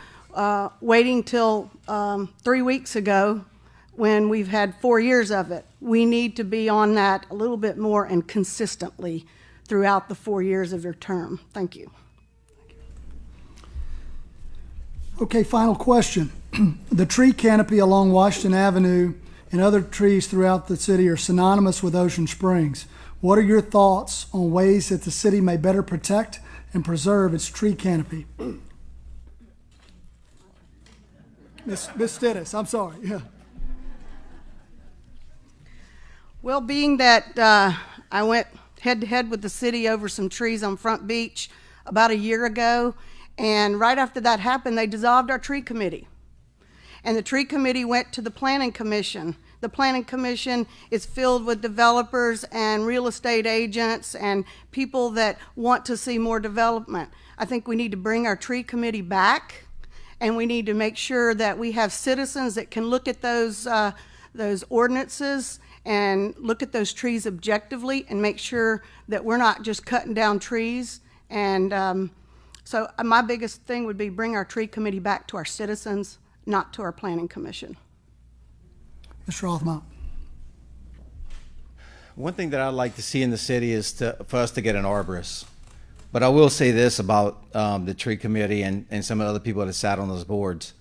waiting till 3 weeks ago when we've had 4 years of it. We need to be on that a little bit more and consistently throughout the 4 years of your term. Thank you. Okay, final question. The tree canopy along Washington Avenue and other trees throughout the city are synonymous with Ocean Springs. What are your thoughts on ways that the city may better protect and preserve its tree canopy? Ms. Stennis, I'm sorry. Yeah. Well, being that I went head-to-head with the city over some trees on Front Beach about a year ago, and right after that happened, they dissolved our tree committee. And the tree committee went to the Planning Commission. The Planning Commission is filled with developers and real estate agents and people that want to see more development. I think we need to bring our tree committee back, and we need to make sure that we have citizens that can look at those ordinances and look at those trees objectively and make sure that we're not just cutting down trees. And so my biggest thing would be bring our tree committee back to our citizens, not to our Planning Commission. Mr. Aldermen. One thing that I'd like to see in the city is for us to get an arborist. But I will say this about the tree committee and some of the other people that sat on those boards.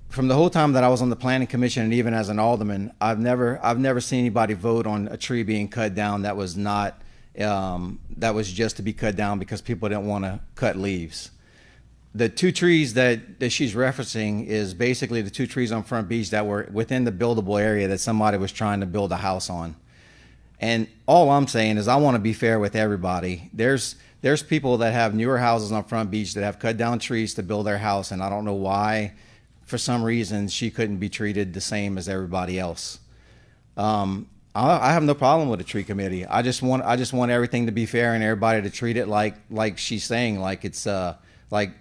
From the whole time that I was on the Planning Commission, and even as an alderman, I've never seen anybody vote on a tree being cut down that was not that was just to be cut down because people didn't want to cut leaves. The two trees that she's referencing is basically the two trees on Front Beach that were within the buildable area that somebody was trying to build a house on. And all I'm saying is I want to be fair with everybody. There's There's people that have newer houses on Front Beach that have cut down trees to build their house, and I don't know why, for some reason, she couldn't be treated the same as everybody else. I have no problem with a tree committee. I just want everything to be fair and everybody to treat it like she's saying, like it's like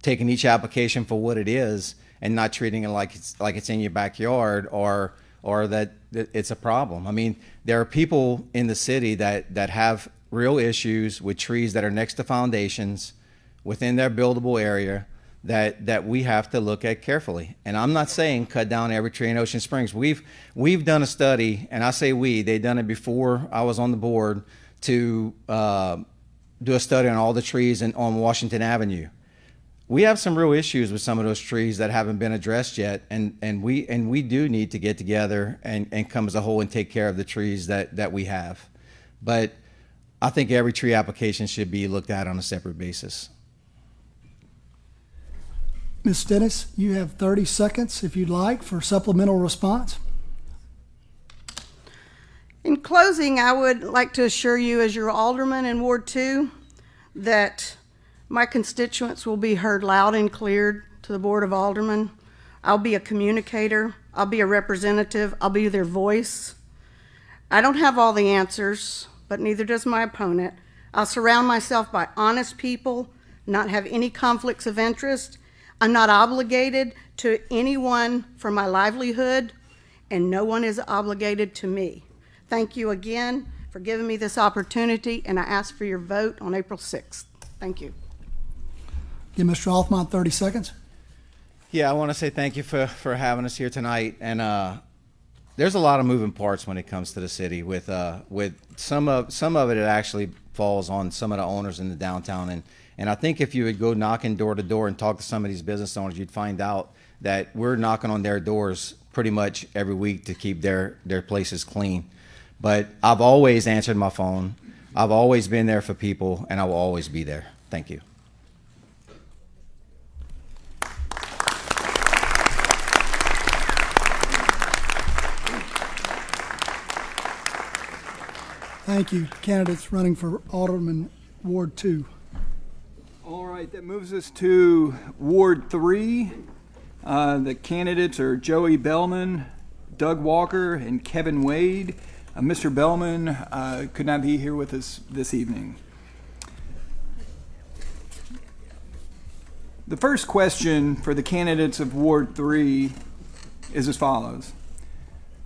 taking each application for what it is and not treating it like it's in your backyard or that it's a problem. I mean, there are people in the city that have real issues with trees that are next to foundations within their buildable area that we have to look at carefully. And I'm not saying cut down every tree in Ocean Springs. We've done a study, and I say they've done it before I was on the board, to do a study on all the trees on Washington Avenue. We have some real issues with some of those trees that haven't been addressed yet, and we do need to get together and come as a whole and take care of the trees that we have. But I think every tree application should be looked at on a separate basis. Ms. Dennis, you have 30 seconds, if you'd like, for supplemental response. In closing, I would like to assure you, as your alderman in Ward 2, that my constituents will be heard loud and clear to the Board of Aldermen. I'll be a communicator. I'll be a representative. I'll be their voice. I don't have all the answers, but neither does my opponent. I'll surround myself by honest people, not have any conflicts of interest. I'm not obligated to anyone for my livelihood, and no one is obligated to me. Thank you again for giving me this opportunity, and I ask for your vote on April 6th. Thank you. Give Mr. Althmont 30 seconds. Yeah, I want to say thank you for having us here tonight. And there's a lot of moving parts when it comes to the city. With some of it actually falls on some of the owners in the downtown. And I think if you would go knocking door to door and talk to some of these business owners, you'd find out that we're knocking on their doors pretty much every week to keep their places clean. But I've always answered my phone. I've always been there for people, and I will always be there. Thank you. Thank you. Candidates running for Alderman Ward 2. All right, that moves us to Ward 3. The candidates are Joey Bellman, Doug Walker, and Kevin Wade. Mr. Bellman could not be here with us this evening. The first question for the candidates of Ward 3 is as follows.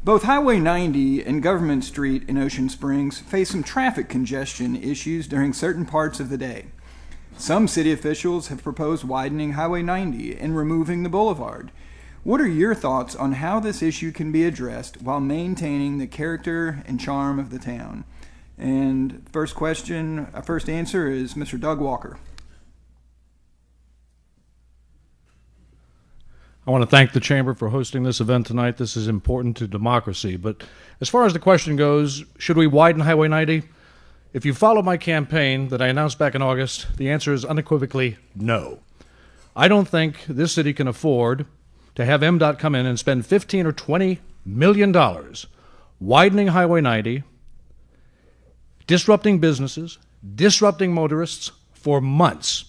Both Highway 90 and Government Street in Ocean Springs face some traffic congestion issues during certain parts of the day. Some city officials have proposed widening Highway 90 and removing the boulevard. What are your thoughts on how this issue can be addressed while maintaining the character and charm of the town? And first answer is Mr. Doug Walker. I want to thank the Chamber for hosting this event tonight. This is important to democracy. But as far as the question goes, should we widen Highway 90? If you follow my campaign that I announced back in August, the answer is unequivocally no. I don't think this city can afford to have MDOT come in and spend $15 or $20 million widening Highway 90, disrupting businesses, disrupting motorists for months.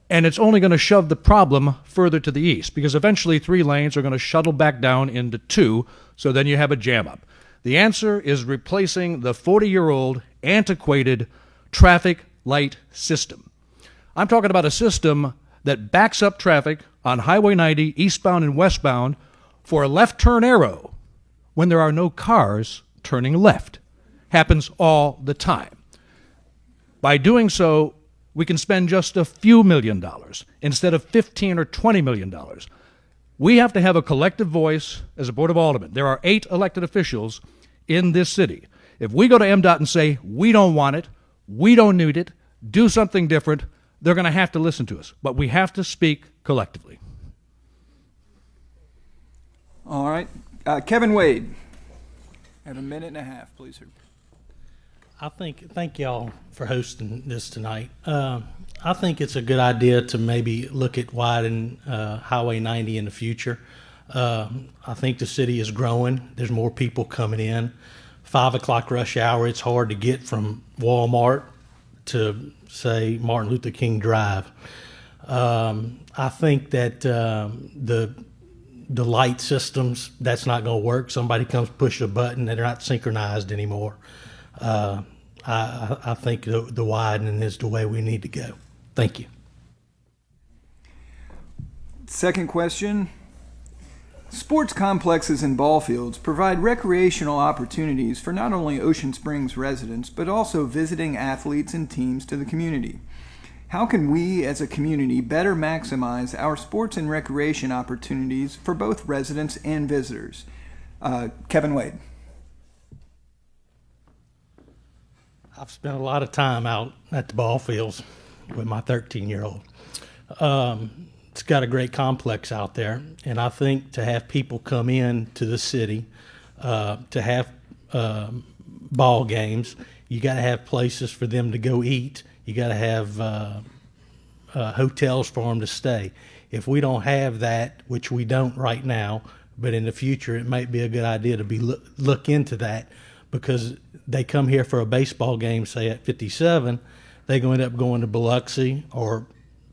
And it's only going to shove the problem further to the east, because eventually 3 lanes are going to shuttle back down into 2, so then you have a jam up. The answer is replacing the 40-year-old antiquated traffic light system. I'm talking about a system that backs up traffic on Highway 90 eastbound and westbound for a left turn arrow when there are no cars turning left. Happens all the time. By doing so, we can spend just a few $1 million instead of $15 or $20 million. We have to have a collective voice as a Board of Aldermen. There are 8 elected officials in this city. If we go to MDOT and say, we don't want it, we don't need it, do something different, they're going to have to listen to us. But we have to speak collectively. All right. Kevin Wade. Have a minute and a half, please, sir. Thank y'all for hosting this tonight. I think it's a good idea to maybe look at widening Highway 90 in the future. I think the city is growing. There's more people coming in. 5 o'clock rush hour, it's hard to get from Walmart to say Martin Luther King Drive. I think that the light systems, that's not going to work. Somebody comes push a button, and they're not synchronized anymore. I think the widening is the way we need to go. Thank you. Second question. Sports complexes and ball fields provide recreational opportunities for not only Ocean Springs residents, but also visiting athletes and teams to the community. How can we as a community better maximize our sports and recreation opportunities for both residents and visitors? Kevin Wade. I've spent a lot of time out at the ball fields with my 13-year-old. It's got a great complex out there, and I think to have people come in to the city to have ball games, you got to have places for them to go eat. You got to have hotels for them to stay. If we don't have that, which we don't right now, but in the future it might be a good idea to look into that, because they come here for a baseball game, say at 57, they're going to end up going to Biloxi or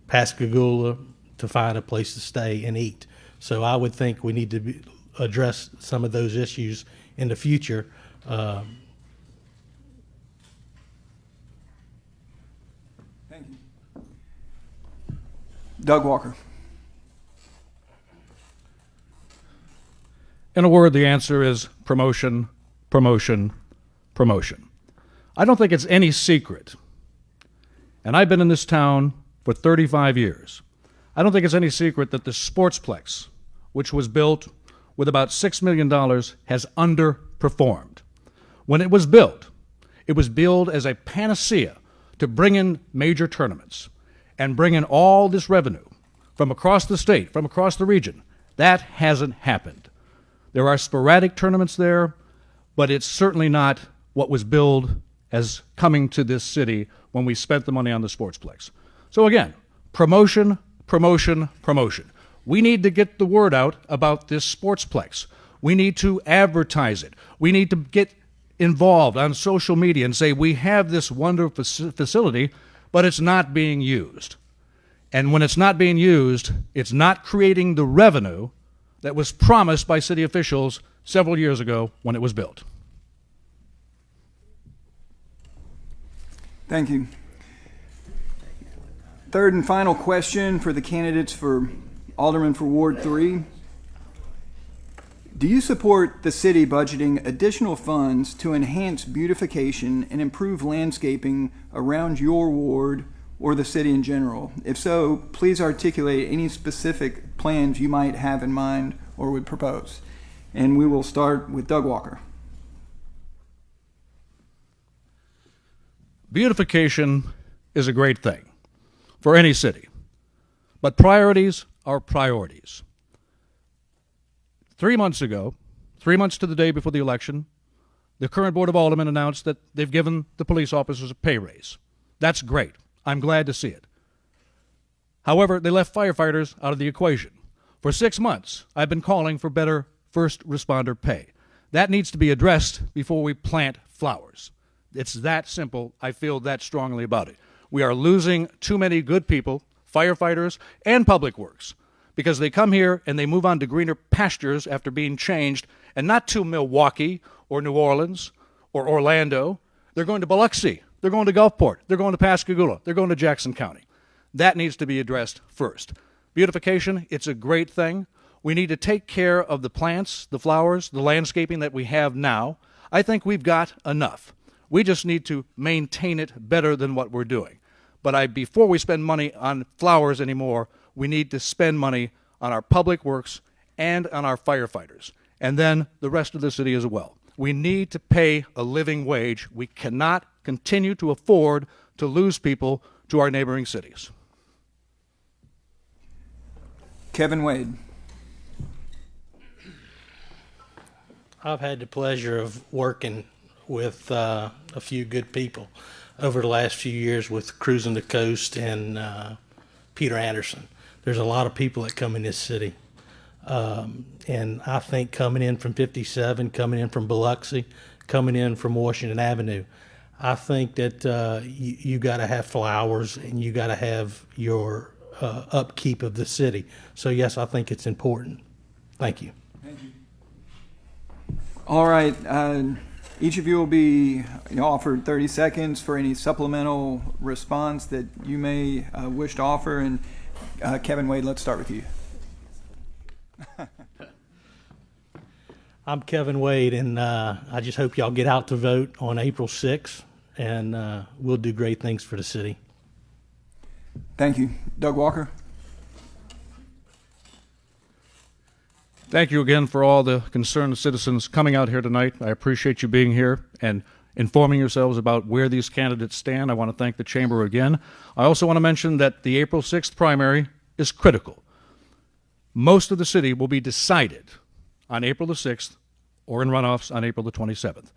Pascagoula to find a place to stay and eat. So I would think we need to address some of those issues in the future. Thank you. Doug Walker. In a word, the answer is promotion, promotion, promotion. I don't think it's any secret, and I've been in this town for 35 years. I don't think it's any secret that the Sportsplex, which was built with about $6 million, has underperformed. When it was built as a panacea to bring in major tournaments and bring in all this revenue from across the state, from across the region. That hasn't happened. There are sporadic tournaments there, but it's certainly not what was billed as coming to this city when we spent the money on the Sportsplex. So again, promotion, promotion, promotion. We need to get the word out about this Sportsplex. We need to advertise it. We need to get involved on social media and say we have this wonderful facility, but it's not being used. And when it's not being used, it's not creating the revenue that was promised by city officials several years ago when it was built. Thank you. Third and final question for the candidates for Alderman for Ward 3. Do you support the city budgeting additional funds to enhance beautification and improve landscaping around your ward or the city in general? If so, please articulate any specific plans you might have in mind or would propose. And we will start with Doug Walker. Beautification is a great thing for any city, but priorities are priorities. 3 months ago, 3 months to the day before the election, the current Board of Aldermen announced that they've given the police officers a pay raise. That's great. I'm glad to see it. However, they left firefighters out of the equation. For 6 months, I've been calling for better first responder pay. That needs to be addressed before we plant flowers. It's that simple. I feel that strongly about it. We are losing too many good people, firefighters and public works, because they come here and they move on to greener pastures after being changed, and not to Milwaukee or New Orleans or Orlando. They're going to Biloxi. They're going to Gulfport. They're going to Pascagoula. They're going to Jackson County. That needs to be addressed first. Beautification, it's a great thing. We need to take care of the plants, the flowers, the landscaping that we have now. I think we've got enough. We just need to maintain it better than what we're doing. But before we spend money on flowers anymore, we need to spend money on our public works and on our firefighters, and then the rest of the city as well. We need to pay a living wage. We cannot continue to afford to lose people to our neighboring cities. Kevin Wade. I've had the pleasure of working with a few good people over the last few years with Cruising the Coast and Peter Anderson. There's a lot of people that come in this city. And I think coming in from 57, coming in from Biloxi, coming in from Washington Avenue, I think that you got to have flowers and you got to have your upkeep of the city. So yes, I think it's important. Thank you. Thank you. All right. Each of you will be offered 30 seconds for any supplemental response that you may wish to offer. And Kevin Wade, let's start with you. I'm Kevin Wade, and I just hope y'all get out to vote on April 6th, and we'll do great things for the city. Thank you. Doug Walker. Thank you again for all the concerned citizens coming out here tonight. I appreciate you being here and informing yourselves about where these candidates stand. I want to thank the Chamber again. I also want to mention that the April 6th primary is critical. Most of the city will be decided on April the 6th or in runoffs on April the 27th.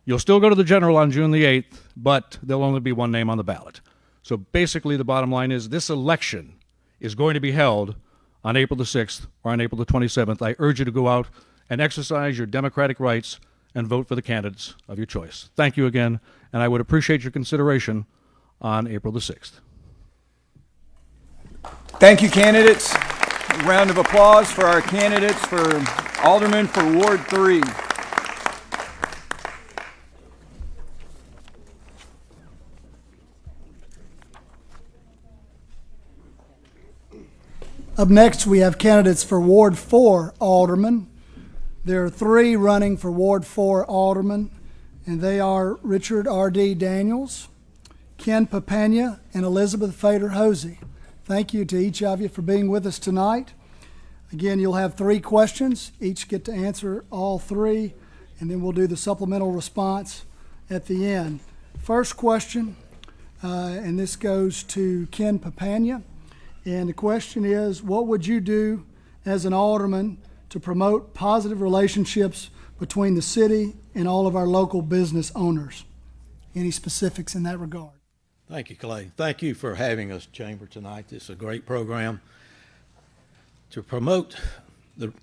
You'll still go to the general on June the 8th, but there'll only be one name on the ballot. So basically the bottom line is this election is going to be held on April the 6th or on April the 27th. I urge you to go out and exercise your democratic rights and vote for the candidates of your choice. Thank you again, and I would appreciate your consideration on April the 6th. Thank you, candidates. A round of applause for our candidates for Alderman for Ward 3. Up next, we have candidates for Ward 4 Alderman. There are 3 running for Ward 4 Alderman, and they are Richard R.D. Daniels, Ken Papania, and Elizabeth Fader Hosey. Thank you to each of you for being with us tonight. Again, you'll have 3 questions. Each get to answer all 3, and then we'll do the supplemental response at the end. First question, and this goes to Ken Papania. And the question is, what would you do as an alderman to promote positive relationships between the city and all of our local business owners? Any specifics in that regard? Thank you, Clay. Thank you for having us, Chamber, tonight. This is a great program to promote the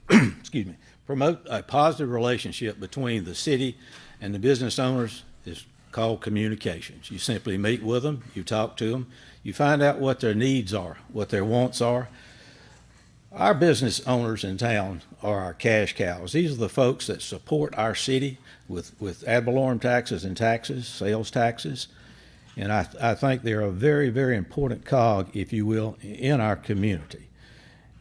promote a positive relationship between the city and the business owners is called communications. You simply meet with them, you talk to them, you find out what their needs are, what their wants are. Our business owners in town are our cash cows. These are the folks that support our city with ad valorem taxes and taxes, sales taxes. And I think they're a very, very important cog, if you will, in our community.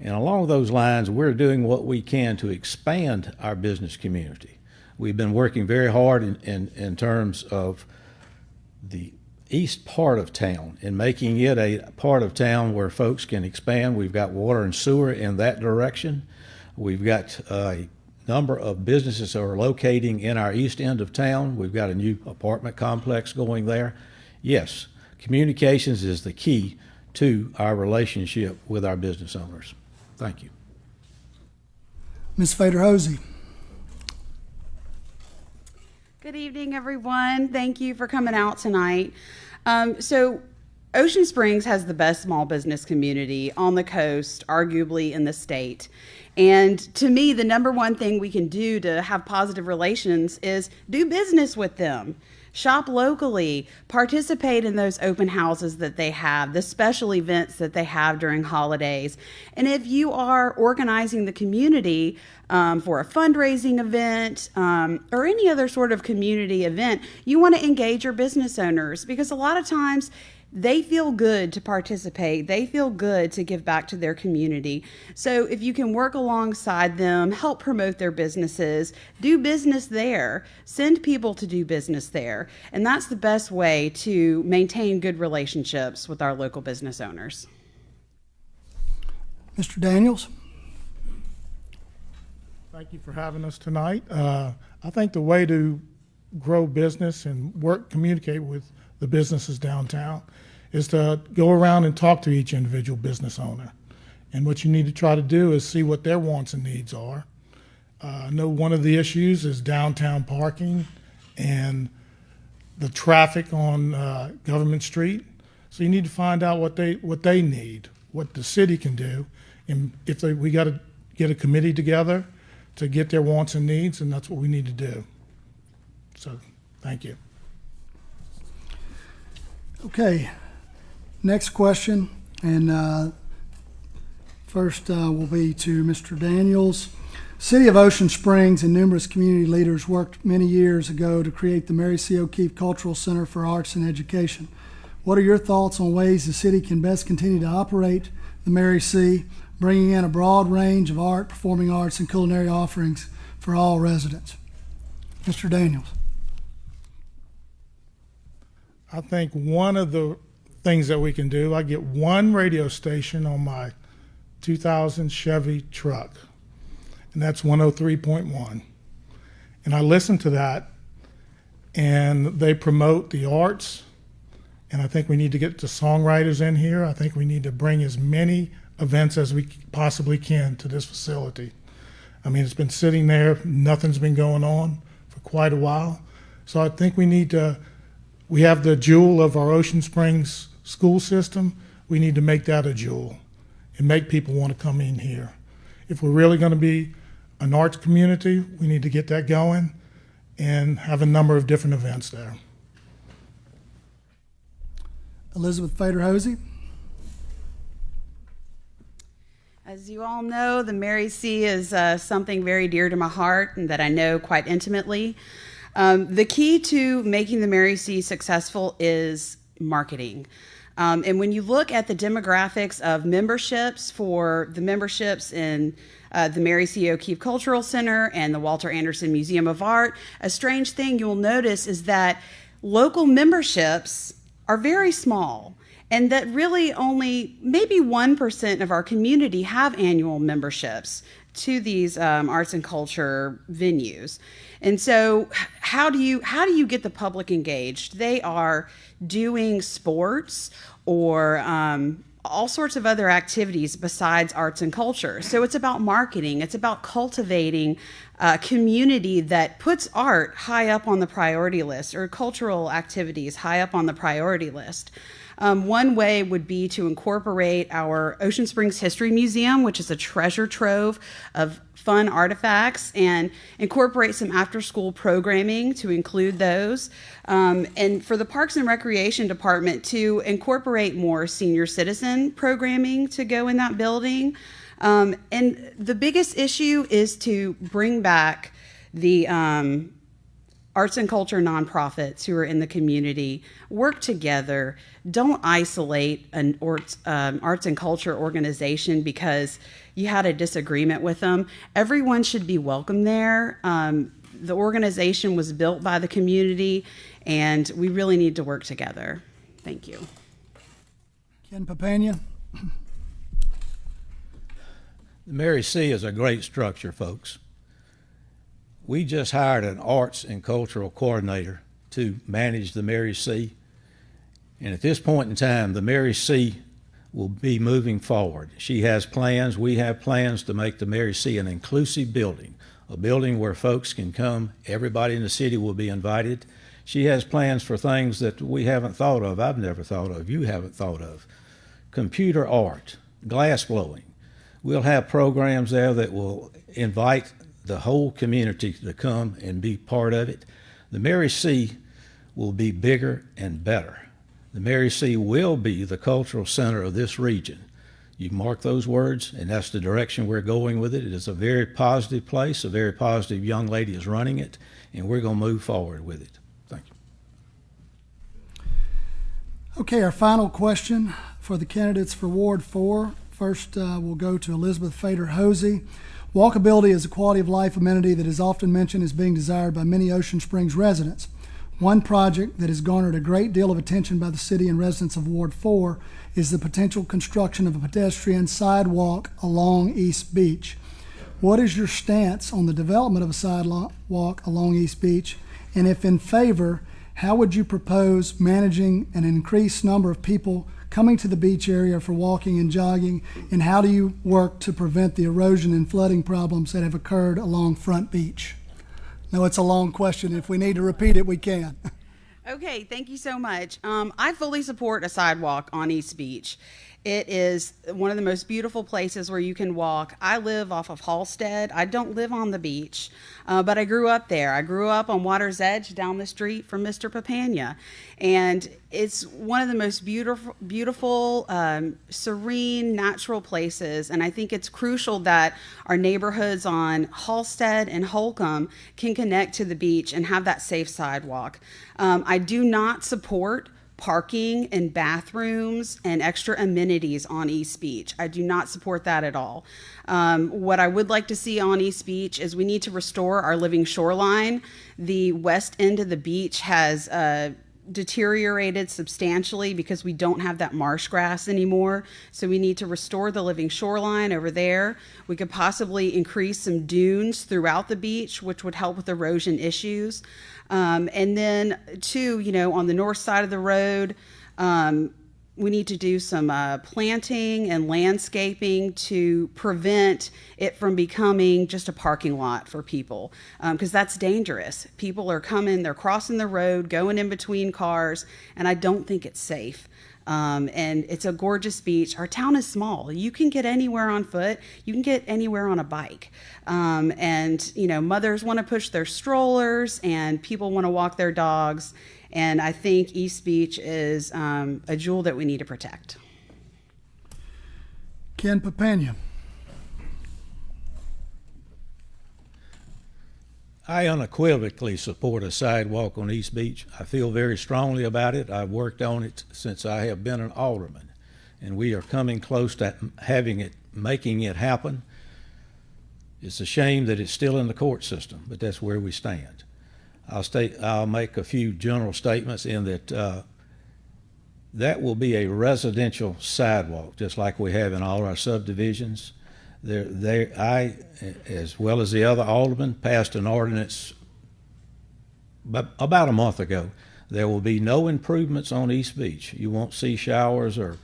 And along those lines, we're doing what we can to expand our business community. We've been working very hard in terms of the east part of town and making it a part of town where folks can expand. We've got water and sewer in that direction. We've got a number of businesses that are locating in our east end of town. We've got a new apartment complex going there. Yes, communications is the key to our relationship with our business owners. Thank you. Ms. Fader Hosey. Good evening, everyone. Thank you for coming out tonight. So Ocean Springs has the best small business community on the coast, arguably in the state. And to me, the number one thing we can do to have positive relations is do business with them. Shop locally, participate in those open houses that they have, the special events that they have during holidays. And if you are organizing the community for a fundraising event or any other sort of community event, you want to engage your business owners because a lot of times they feel good to participate. They feel good to give back to their community. So if you can work alongside them, help promote their businesses, do business there, send people to do business there. And that's the best way to maintain good relationships with our local business owners. Mr. Daniels. Thank you for having us tonight. I think the way to grow business and communicate with the businesses downtown is to go around and talk to each individual business owner. And what you need to try to do is see what their wants and needs are. I know one of the issues is downtown parking and the traffic on Government Street. So you need to find out what they need, what the city can do. And if we got to get a committee together to get their wants and needs, and that's what we need to do. So, thank you. Okay, next question, and first will be to Mr. Daniels. City of Ocean Springs and numerous community leaders worked many years ago to create the Mary C. O'Keefe Cultural Center for Arts and Education. What are your thoughts on ways the city can best continue to operate the Mary C., bringing in a broad range of art, performing arts, and culinary offerings for all residents? Mr. Daniels. I think one of the things that we can do, I get one radio station on my 2000 Chevy truck, and that's 103.1. And I listen to that, and they promote the arts, and I think we need to get the songwriters in here. I think we need to bring as many events as we possibly can to this facility. I mean, it's been sitting there, nothing's been going on for quite a while. So I think we have the jewel of our Ocean Springs school system. We need to make that a jewel and make people want to come in here. If we're really going to be an arts community, we need to get that going and have a number of different events there. Elizabeth Fader-Hosey. As you all know, the Mary C. is something very dear to my heart and that I know quite intimately. The key to making the Mary C. successful is marketing. And when you look at the demographics of memberships for the memberships in the Mary C. O'Keefe Cultural Center and the Walter Anderson Museum of Art, a strange thing you'll notice is that local memberships are very small, and that really only maybe 1% of our community have annual memberships to these arts and culture venues. And so how do you get the public engaged? They are doing sports or all sorts of other activities besides arts and culture. So it's about marketing. It's about cultivating a community that puts art high up on the priority list, or cultural activities high up on the priority list. One way would be to incorporate our Ocean Springs History Museum, which is a treasure trove of fun artifacts, and incorporate some after-school programming to include those. And for the Parks and Recreation Department to incorporate more senior citizen programming to go in that building. And the biggest issue is to bring back the arts and culture nonprofits who are in the community, work together. Don't isolate an arts and culture organization because you had a disagreement with them. Everyone should be welcome there. The organization was built by the community, and we really need to work together. Thank you. Ken Papania. The Mary C. is a great structure, folks. We just hired an arts and cultural coordinator to manage the Mary C. And at this point in time, the Mary C. will be moving forward. She has plans, we have plans to make the Mary C. an inclusive building, a building where folks can come, everybody in the city will be invited. She has plans for things that we haven't thought of, I've never thought of, you haven't thought of. Computer art, glass blowing. We'll have programs there that will invite the whole community to come and be part of it. The Mary C. will be bigger and better. The Mary C. will be the cultural center of this region. You mark those words, and that's the direction we're going with it. It is a very positive place. A very positive young lady is running it, and we're going to move forward with it. Thank you. Okay, our final question for the candidates for Ward 4. First, we'll go to Elizabeth Fader-Hosey. Walkability is a quality of life amenity that is often mentioned as being desired by many Ocean Springs residents. One project that has garnered a great deal of attention by the city and residents of Ward 4 is the potential construction of a pedestrian sidewalk along East Beach. What is your stance on the development of a sidewalk along East Beach? And if in favor, how would you propose managing an increased number of people coming to the beach area for walking and jogging? And how do you work to prevent the erosion and flooding problems that have occurred along Front Beach? No, it's a long question. If we need to repeat it, we can. Okay, thank you so much. I fully support a sidewalk on East Beach. It is one of the most beautiful places where you can walk. I live off of Halstead. I don't live on the beach, but I grew up there. I grew up on Water's Edge down the street from Mr. Papania. And it's one of the most beautiful, serene, natural places. And I think it's crucial that our neighborhoods on Halstead and Holcomb can connect to the beach and have that safe sidewalk. I do not support parking and bathrooms and extra amenities on East Beach. I do not support that at all. What I would like to see on East Beach is we need to restore our living shoreline. The west end of the beach has deteriorated substantially because we don't have that marsh grass anymore. So we need to restore the living shoreline over there. We could possibly increase some dunes throughout the beach, which would help with erosion issues. And then too, on the north side of the road, we need to do some planting and landscaping to prevent it from becoming just a parking lot for people, because that's dangerous. People are coming, they're crossing the road, going in between cars, and I don't think it's safe. And it's a gorgeous beach. Our town is small. You can get anywhere on foot. You can get anywhere on a bike. And mothers want to push their strollers and people want to walk their dogs. And I think East Beach is a jewel that we need to protect. Ken Papania. I unequivocally support a sidewalk on East Beach. I feel very strongly about it. I've worked on it since I have been an alderman, and we are coming close to making it happen. It's a shame that it's still in the court system, but that's where we stand. I'll make a few general statements in that that will be a residential sidewalk, just like we have in all our subdivisions. I, as well as the other aldermen, passed an ordinance about a month ago. There will be no improvements on East Beach. You won't see showers or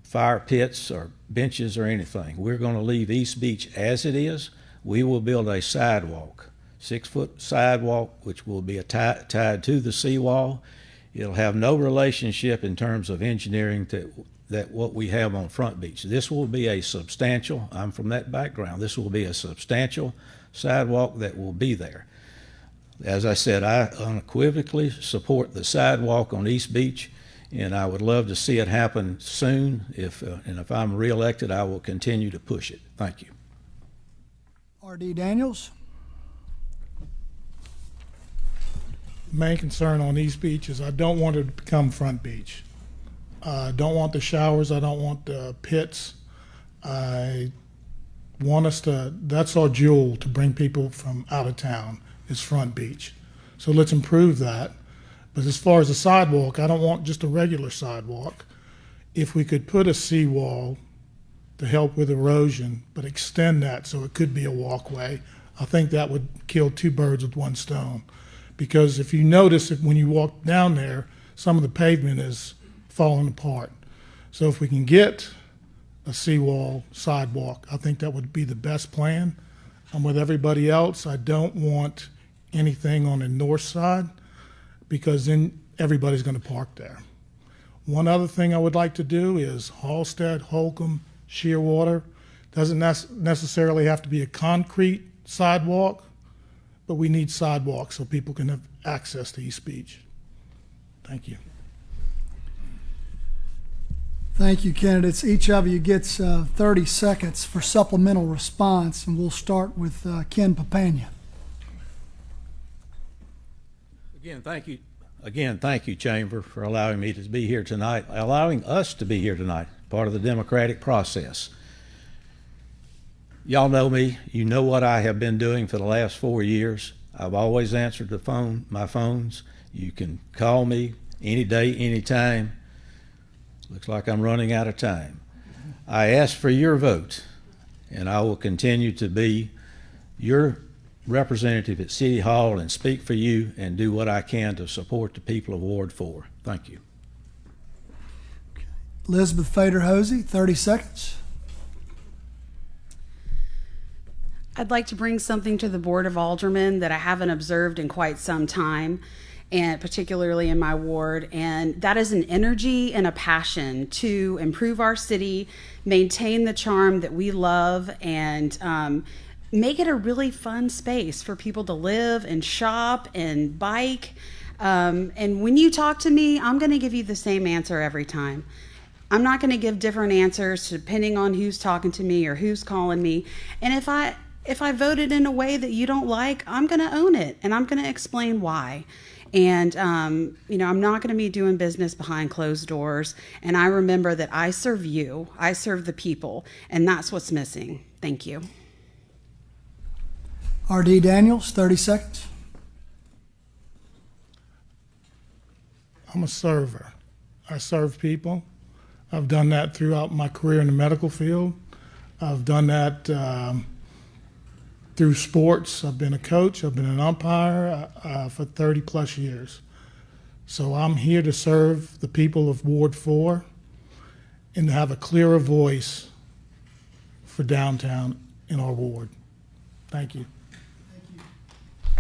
fire pits or benches or anything. We're going to leave East Beach as it is. We will build a sidewalk, 6-foot sidewalk, which will be tied to the seawall. It'll have no relationship in terms of engineering to that what we have on Front Beach. This will be a substantial, I'm from that background, this will be a substantial sidewalk that will be there. As I said, I unequivocally support the sidewalk on East Beach, and I would love to see it happen soon. If I'm reelected, I will continue to push it. Thank you. R.D. Daniels. Main concern on East Beach is I don't want it to become Front Beach. I don't want the showers. I don't want the pits. I want us to, that's our jewel to bring people from out of town is Front Beach. So let's improve that. But as far as the sidewalk, I don't want just a regular sidewalk. If we could put a seawall to help with erosion, but extend that so it could be a walkway, I think that would kill two birds with one stone. Because if you notice that when you walk down there, some of the pavement is falling apart. So if we can get a seawall sidewalk, I think that would be the best plan. I'm with everybody else. I don't want anything on the north side because then everybody's going to park there. One other thing I would like to do is Halstead, Holcomb, Shearwater. Doesn't necessarily have to be a concrete sidewalk, but we need sidewalks so people can have access to East Beach. Thank you. Thank you, candidates. Each of you gets 30 seconds for supplemental response, and we'll start with Ken Papania. Again, thank you, Chamber, for allowing me to be here tonight, allowing us to be here tonight, part of the democratic process. Y'all know me. You know what I have been doing for the last 4 years. I've always answered my phones. You can call me any day, any time. Looks like I'm running out of time. I ask for your vote, and I will continue to be your representative at City Hall and speak for you and do what I can to support the people of Ward 4. Thank you. Elizabeth Fader-Hosey, 30 seconds. I'd like to bring something to the Board of Aldermen that I haven't observed in quite some time. and particularly in my ward. And that is an energy and a passion to improve our city, maintain the charm that we love, and make it a really fun space for people to live and shop and bike. And when you talk to me, I'm going to give you the same answer every time. I'm not going to give different answers depending on who's talking to me or who's calling me. And if I voted in a way that you don't like, I'm going to own it, and I'm going to explain why. And, you know, I'm not going to be doing business behind closed doors. And I remember that I serve you, I serve the people, and that's what's missing. Thank you. R.D. Daniels, 30 seconds. I'm a server. I serve people. I've done that throughout my career in the medical field. I've done that through sports. I've been a coach. I've been an umpire for 30 plus years. So I'm here to serve the people of Ward 4 and to have a clearer voice for downtown in our ward. Thank you.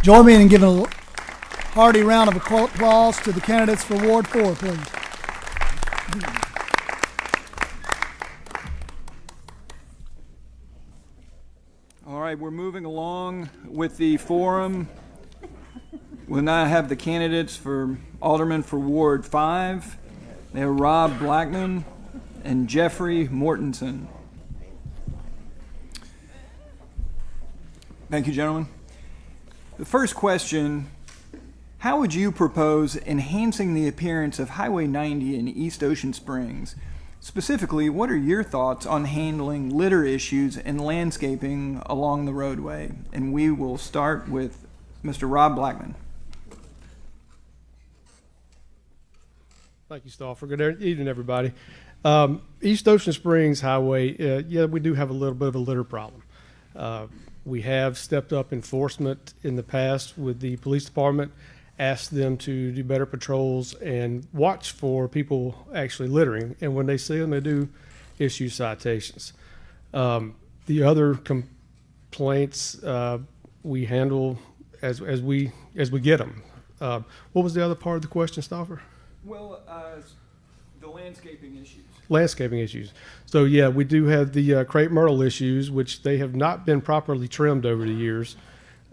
Join me in giving a hearty round of applause to the candidates for Ward 4, please. All right, we're moving along with the forum. We'll now have the candidates for Alderman for Ward 5. They are Rob Blackman and Jeffrey Mortensen. Thank you, gentlemen. The first question, how would you propose enhancing the appearance of Highway 90 in East Ocean Springs? Specifically, what are your thoughts on handling litter issues and landscaping along the roadway? And we will start with Mr. Rob Blackman. Thank you, Stauffer. Good evening, everybody. East Ocean Springs Highway, yeah, we do have a little bit of a litter problem. We have stepped up enforcement in the past with the police department, asked them to do better patrols and watch for people actually littering. And when they see them, they do issue citations. The other complaints we handle as we get them. What was the other part of the question, Stauffer? Well, the landscaping issues. Landscaping issues. So yeah, we do have the crepe myrtle issues, which they have not been properly trimmed over the years.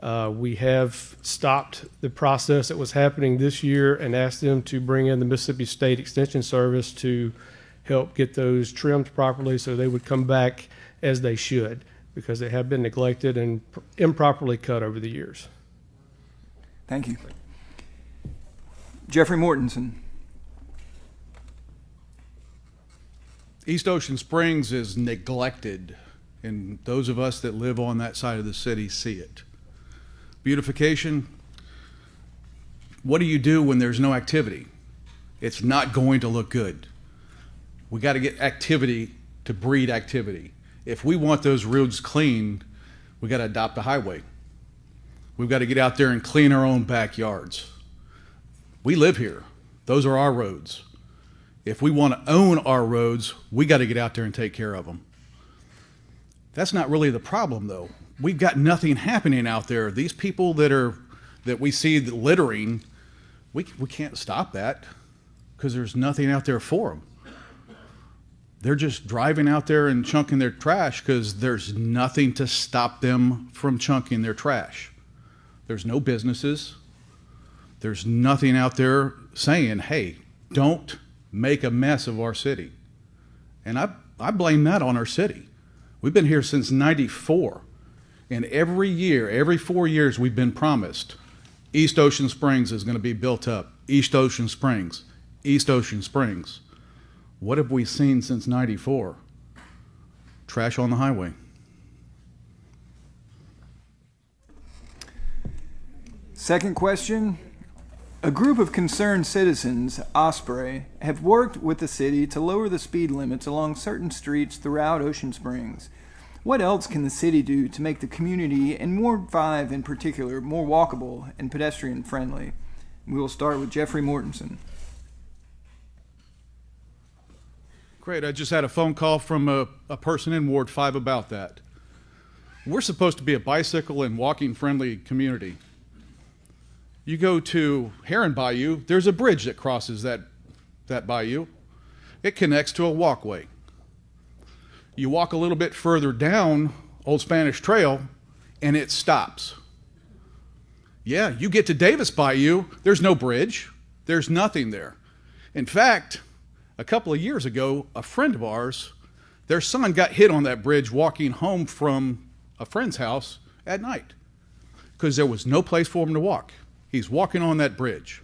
We have stopped the process that was happening this year and asked them to bring in the Mississippi State Extension Service to help get those trimmed properly so they would come back as they should, because they have been neglected and improperly cut over the years. Thank you. Jeffrey Mortensen. East Ocean Springs is neglected, and those of us that live on that side of the city see it. Beautification, what do you do when there's no activity? It's not going to look good. We got to get activity to breed activity. If we want those roads cleaned, we got to adopt a highway. We've got to get out there and clean our own backyards. We live here. Those are our roads. If we want to own our roads, we got to get out there and take care of them. That's not really the problem, though. We've got nothing happening out there. These people that we see littering, we can't stop that because there's nothing out there for them. They're just driving out there and chunking their trash because there's nothing to stop them from chunking their trash. There's no businesses. There's nothing out there saying, hey, don't make a mess of our city. And I blame that on our city. We've been here since '94. And every year, every 4 years, we've been promised East Ocean Springs is going to be built up. East Ocean Springs. East Ocean Springs. What have we seen since '94? Trash on the highway. Second question. A group of concerned citizens, Osprey, have worked with the city to lower the speed limits along certain streets throughout Ocean Springs. What else can the city do to make the community, and Ward 5 in particular, more walkable and pedestrian friendly? We will start with Jeffrey Mortensen. Great. I just had a phone call from a person in Ward 5 about that. We're supposed to be a bicycle and walking friendly community. You go to Heron Bayou, there's a bridge that crosses that bayou. It connects to a walkway. You walk a little bit further down Old Spanish Trail, and it stops. Yeah, you get to Davis Bayou, there's no bridge. There's nothing there. In fact, a couple of years ago, a friend of ours, their son got hit on that bridge walking home from a friend's house at night because there was no place for him to walk. He's walking on that bridge.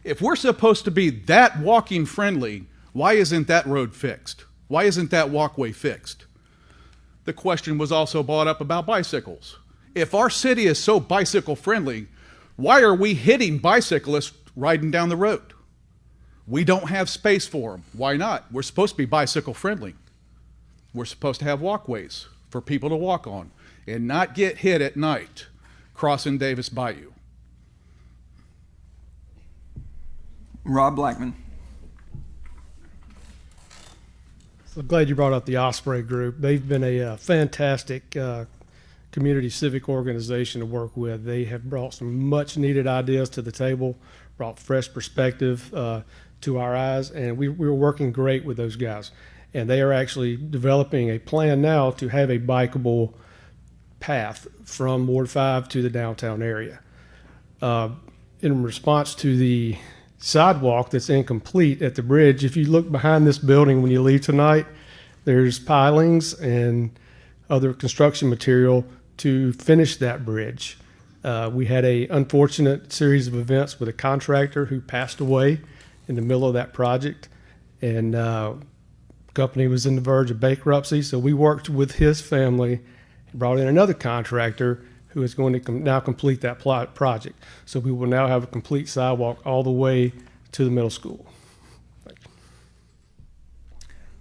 If we're supposed to be that walking friendly, why isn't that road fixed? Why isn't that walkway fixed? The question was also brought up about bicycles. If our city is so bicycle friendly, why are we hitting bicyclists riding down the road? We don't have space for them. Why not? We're supposed to be bicycle friendly. We're supposed to have walkways for people to walk on and not get hit at night crossing Davis Bayou. Rob Blackman. So glad you brought up the Osprey Group. They've been a fantastic community civic organization to work with. They have brought some much needed ideas to the table, brought fresh perspective to our eyes, and we were working great with those guys. And they are actually developing a plan now to have a bikeable path from Ward 5 to the downtown area. In response to the sidewalk that's incomplete at the bridge, if you look behind this building when you leave tonight, there's pilings and other construction material to finish that bridge. We had an unfortunate series of events with a contractor who passed away in the middle of that project, and the company was in the verge of bankruptcy, so we worked with his family and brought in another contractor who is going to now complete that project. So we will now have a complete sidewalk all the way to the middle school.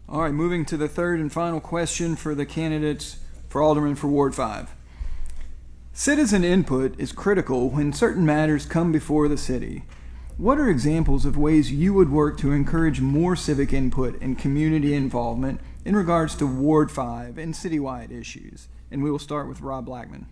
All right, moving to the third and final question for the candidates for Alderman for Ward 5. Citizen input is critical when certain matters come before the city. What are examples of ways you would work to encourage more civic input and community involvement in regards to Ward 5 and citywide issues? And we will start with Rob Blackman.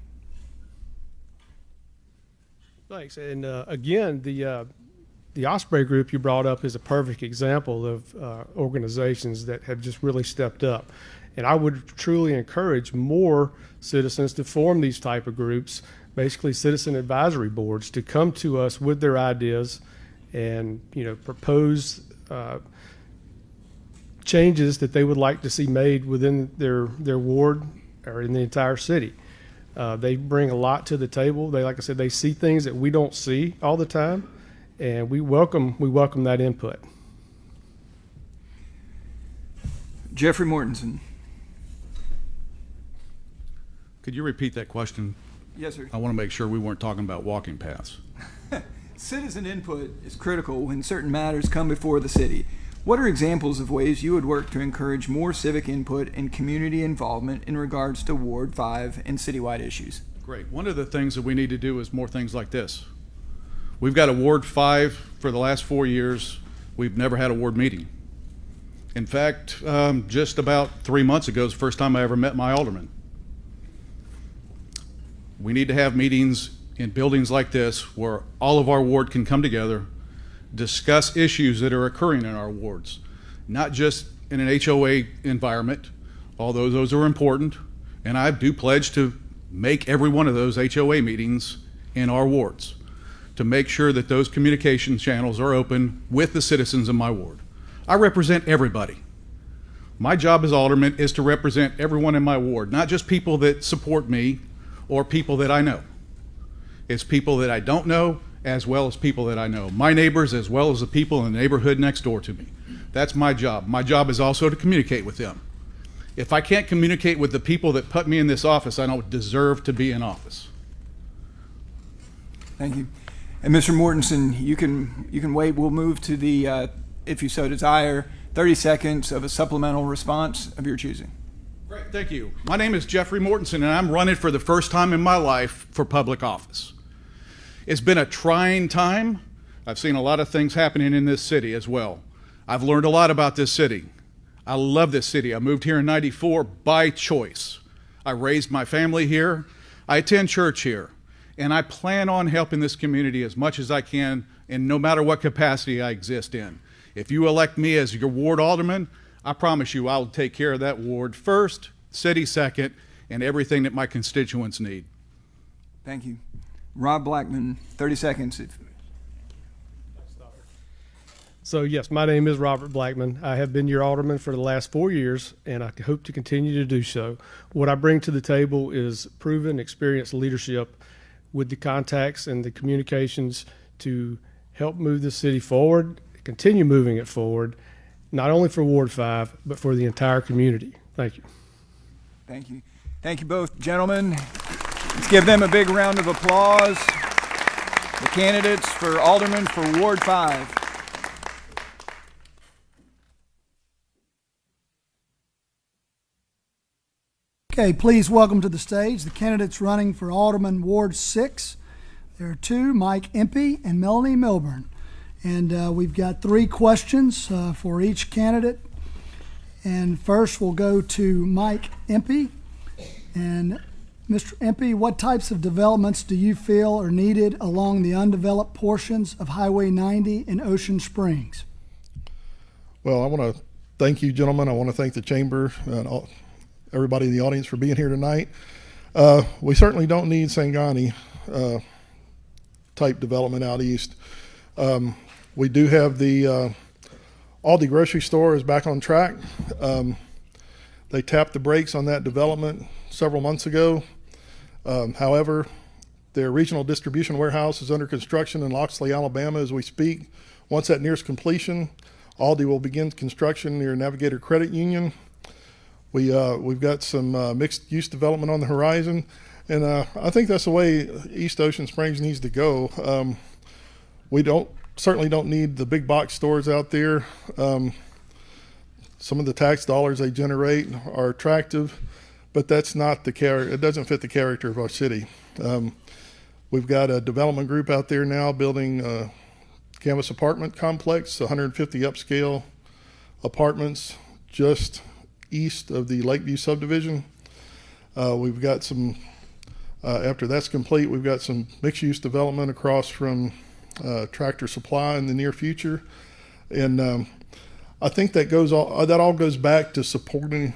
Thanks. And again, the Osprey Group you brought up is a perfect example of organizations that have just really stepped up. And I would truly encourage more citizens to form these type of groups, basically citizen advisory boards, to come to us with their ideas and propose changes that they would like to see made within their ward or in the entire city. They bring a lot to the table. They, like I said, they see things that we don't see all the time, and we welcome that input. Jeffrey Mortensen. Could you repeat that question? Yes, sir. I want to make sure we weren't talking about walking paths. Citizen input is critical when certain matters come before the city. What are examples of ways you would work to encourage more civic input and community involvement in regards to Ward 5 and citywide issues? Great. One of the things that we need to do is more things like this. We've got a Ward 5 for the last 4 years. We've never had a ward meeting. In fact, just about 3 months ago is the first time I ever met my alderman. We need to have meetings in buildings like this where all of our ward can come together, discuss issues that are occurring in our wards, not just in an HOA environment, although those are important, and I do pledge to make every one of those HOA meetings in our wards to make sure that those communication channels are open with the citizens in my ward. I represent everybody. My job as alderman is to represent everyone in my ward, not just people that support me or people that I know. It's people that I don't know as well as people that I know. My neighbors as well as the people in the neighborhood next door to me. That's my job. My job is also to communicate with them. If I can't communicate with the people that put me in this office, I don't deserve to be in office. Thank you. And Mr. Mortensen, you can wait. We'll move to the, if you so desire, 30 seconds of a supplemental response of your choosing. Great, thank you. My name is Jeffrey Mortensen, and I'm running for the first time in my life for public office. It's been a trying time. I've seen a lot of things happening in this city as well. I've learned a lot about this city. I love this city. I moved here in '94 by choice. I raised my family here. I attend church here. and I plan on helping this community as much as I can, and no matter what capacity I exist in. If you elect me as your ward alderman, I promise you I'll take care of that ward first, city second, and everything that my constituents need. Thank you. Rob Blackman, 30 seconds. So yes, my name is Robert Blackman. I have been your alderman for the last 4 years, and I hope to continue to do so. What I bring to the table is proven, experienced leadership with the contacts and the communications to help move the city forward, continue moving it forward, not only for Ward 5, but for the entire community. Thank you. Thank you. Thank you both, gentlemen. Let's give them a big round of applause. The candidates for alderman for Ward 5. Okay, please welcome to the stage the candidates running for Alderman Ward 6. There are two, Mike Impey and Melanie Milburn. And we've got 3 questions for each candidate. And first we'll go to Mike Impey. And Mr. Impey, what types of developments do you feel are needed along the undeveloped portions of Highway 90 in Ocean Springs? Well, I want to thank you, gentlemen. I want to thank the Chamber and everybody in the audience for being here tonight. We certainly don't need Sangani type development out east. We do have the Aldi grocery store is back on track. They tapped the brakes on that development several months ago. However, their regional distribution warehouse is under construction in Loxley, Alabama as we speak. Once that nears completion, Aldi will begin construction near Navigator Credit Union. We've got some mixed use development on the horizon, and I think that's the way East Ocean Springs needs to go. We certainly don't need the big box stores out there. Some of the tax dollars they generate are attractive, but that's not the character. It doesn't fit the character of our city. We've got a development group out there now building a canvas apartment complex, 150 upscale apartments just east of the Lakeview subdivision. We've got some, after that's complete, we've got some mixed use development across from Tractor Supply in the near future. And I think that all goes back to supporting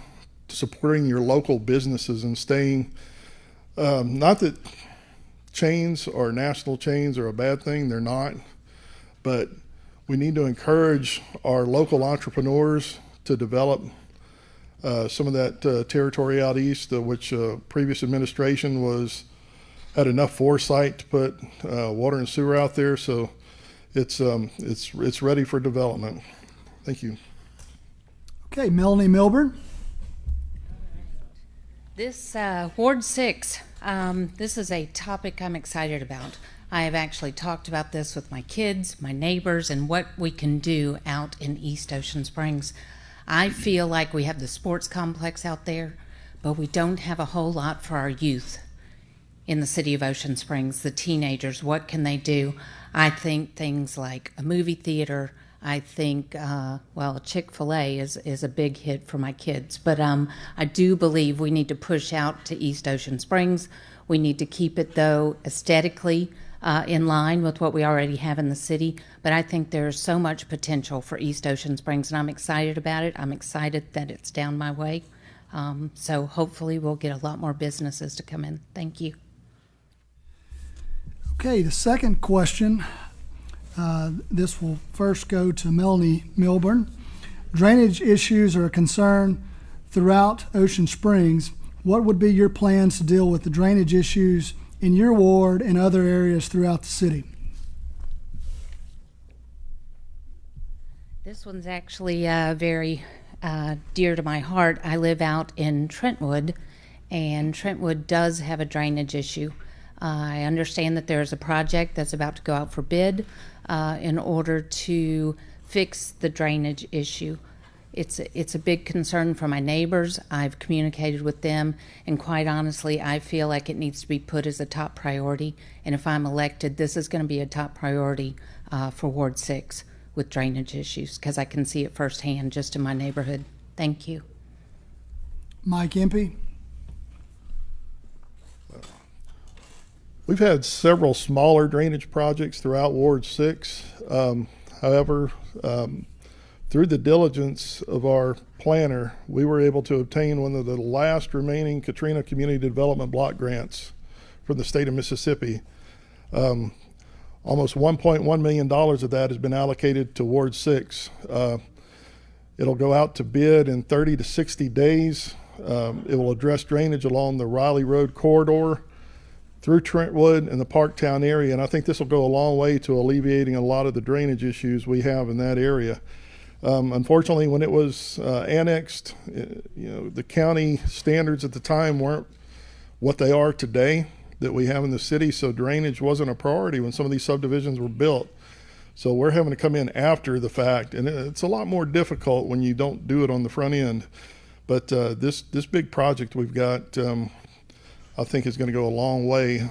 your local businesses and staying, not that chains or national chains are a bad thing, they're not, but we need to encourage our local entrepreneurs to develop some of that territory out east, which previous administration had enough foresight to put water and sewer out there, so it's ready for development. Thank you. Okay, Melanie Milburn. This Ward 6, this is a topic I'm excited about. I have actually talked about this with my kids, my neighbors, and what we can do out in East Ocean Springs. I feel like we have the sports complex out there, but we don't have a whole lot for our youth in the city of Ocean Springs, the teenagers. What can they do? I think things like a movie theater. I think, Chick-fil-A is a big hit for my kids. But I do believe we need to push out to East Ocean Springs. We need to keep it, though, aesthetically in line with what we already have in the city. But I think there's so much potential for East Ocean Springs, and I'm excited about it. I'm excited that it's down my way. So hopefully we'll get a lot more businesses to come in. Thank you. Okay, the second question, this will first go to Melanie Milburn. Drainage issues are a concern throughout Ocean Springs. What would be your plans to deal with the drainage issues in your ward and other areas throughout the city? This one's actually very dear to my heart. I live out in Trentwood, and Trentwood does have a drainage issue. I understand that there's a project that's about to go out for bid in order to fix the drainage issue. It's a big concern for my neighbors. I've communicated with them, and quite honestly, I feel like it needs to be put as a top priority. And if I'm elected, this is going to be a top priority for Ward 6 with drainage issues, because I can see it firsthand just in my neighborhood. Thank you. Mike Impey. We've had several smaller drainage projects throughout Ward 6. However, through the diligence of our planner, we were able to obtain one of the last remaining Katrina Community Development Block grants from the state of Mississippi. Almost $1.1 million of that has been allocated to Ward 6. It'll go out to bid in 30 to 60 days. It will address drainage along the Riley Road corridor through Trentwood and the Parktown area, and I think this will go a long way to alleviating a lot of the drainage issues we have in that area. Unfortunately, when it was annexed, the county standards at the time weren't what they are today that we have in the city, so drainage wasn't a priority when some of these subdivisions were built. So we're having to come in after the fact, and it's a lot more difficult when you don't do it on the front end. But this big project we've got, I think is going to go a long way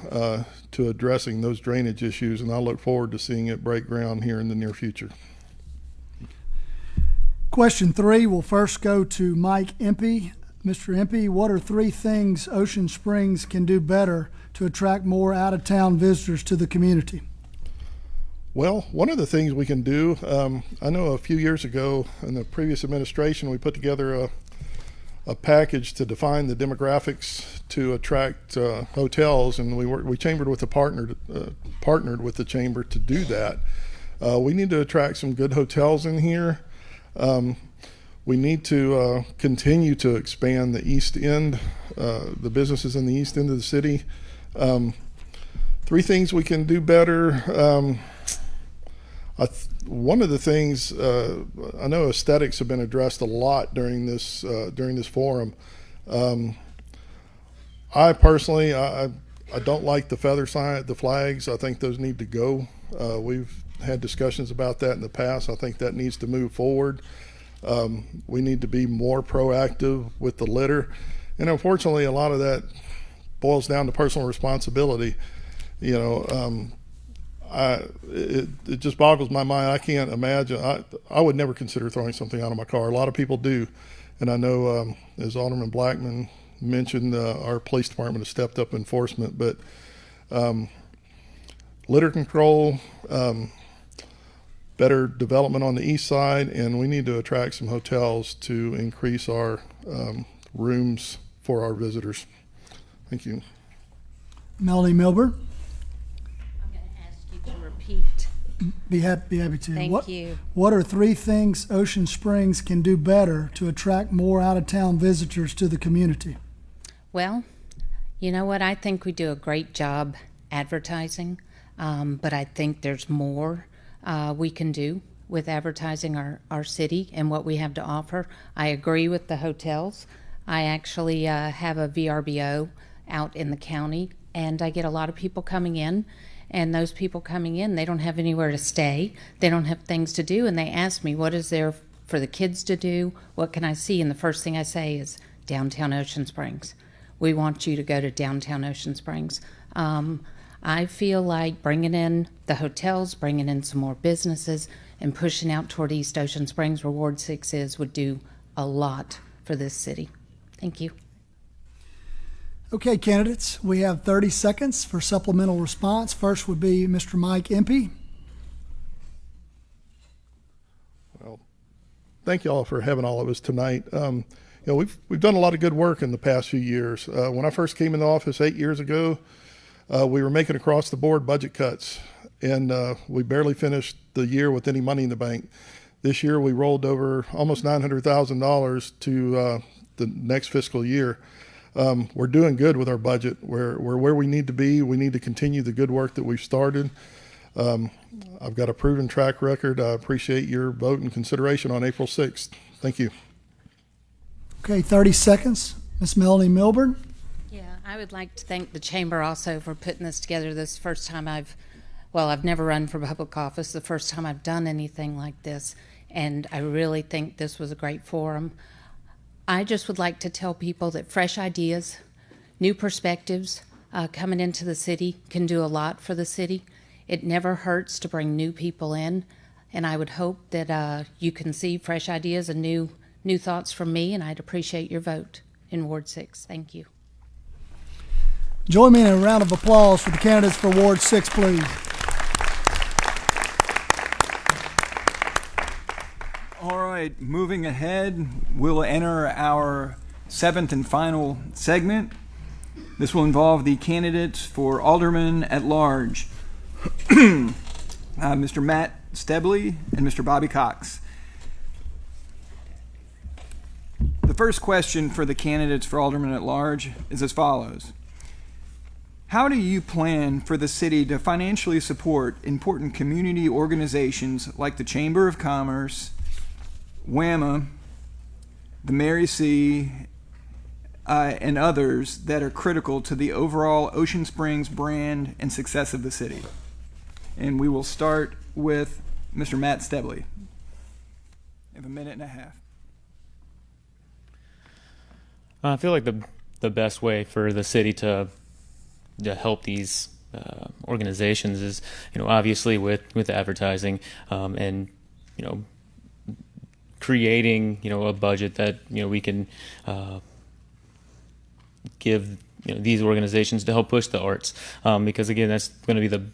to addressing those drainage issues, and I look forward to seeing it break ground here in the near future. Question 3 will first go to Mike Impey. Mr. Impey, what are 3 things Ocean Springs can do better to attract more out-of-town visitors to the community? Well, one of the things we can do, I know a few years ago in the previous administration, we put together a package to define the demographics to attract hotels, and we chambered with partnered with the chamber to do that. We need to attract some good hotels in here. We need to continue to expand the east end, the businesses in the east end of the city. 3 things we can do better. One of the things, I know aesthetics have been addressed a lot during this forum. I personally, I don't like the feather sign, the flags. I think those need to go. We've had discussions about that in the past. I think that needs to move forward. We need to be more proactive with the litter. And unfortunately, a lot of that boils down to personal responsibility. It just boggles my mind. I can't imagine. I would never consider throwing something out of my car. A lot of people do. And I know, as Alderman Blackman mentioned, our police department has stepped up enforcement. But litter control, better development on the east side, and we need to attract some hotels to increase our rooms for our visitors. Thank you. Melanie Milburn. To repeat. Be happy to. Thank you. What are 3 things Ocean Springs can do better to attract more out-of-town visitors to the community? Well, you know what? I think we do a great job advertising, but I think there's more we can do with advertising our city and what we have to offer. I agree with the hotels. I actually have a VRBO out in the county, and I get a lot of people coming in. And those people coming in, they don't have anywhere to stay. They don't have things to do. And they ask me, what is there for the kids to do? What can I see? And the first thing I say is downtown Ocean Springs. We want you to go to downtown Ocean Springs. I feel like bringing in the hotels, bringing in some more businesses, and pushing out toward East Ocean Springs, where Ward 6 is, would do a lot for this city. Thank you. Okay, candidates, we have 30 seconds for supplemental response. First would be Mr. Mike Impey. Well, thank you all for having all of us tonight. We've done a lot of good work in the past few years. When I first came into office 8 years ago, we were making across the board budget cuts, and we barely finished the year with any money in the bank. This year, we rolled over almost $900,000 to the next fiscal year. We're doing good with our budget. We're where we need to be. We need to continue the good work that we've started. I've got a proven track record. I appreciate your vote and consideration on April 6th. Thank you. Okay, 30 seconds. Ms. Melanie Milburn. Yeah, I would like to thank the chamber also for putting this together. This first time I've never run for public office. The first time I've done anything like this, and I really think this was a great forum. I just would like to tell people that fresh ideas, new perspectives coming into the city can do a lot for the city. It never hurts to bring new people in, and I would hope that you can see fresh ideas and new thoughts from me, and I'd appreciate your vote in Ward 6. Thank you. Join me in a round of applause for the candidates for Ward 6, please. All right, moving ahead, we'll enter our 7th and final segment. This will involve the candidates for Alderman at large, Mr. Matt Stebley and Mr. Bobby Cox. The first question for the candidates for Alderman at large is as follows. How do you plan for the city to financially support important community organizations like the Chamber of Commerce, WAMA, the Mary C., and others that are critical to the overall Ocean Springs brand and success of the city? And we will start with Mr. Matt Stebley. You have a minute and a half. I feel like the best way for the city to help these organizations is, obviously with advertising, and, creating, a budget that, we can give, these organizations to help push the arts. Because again, that's going to be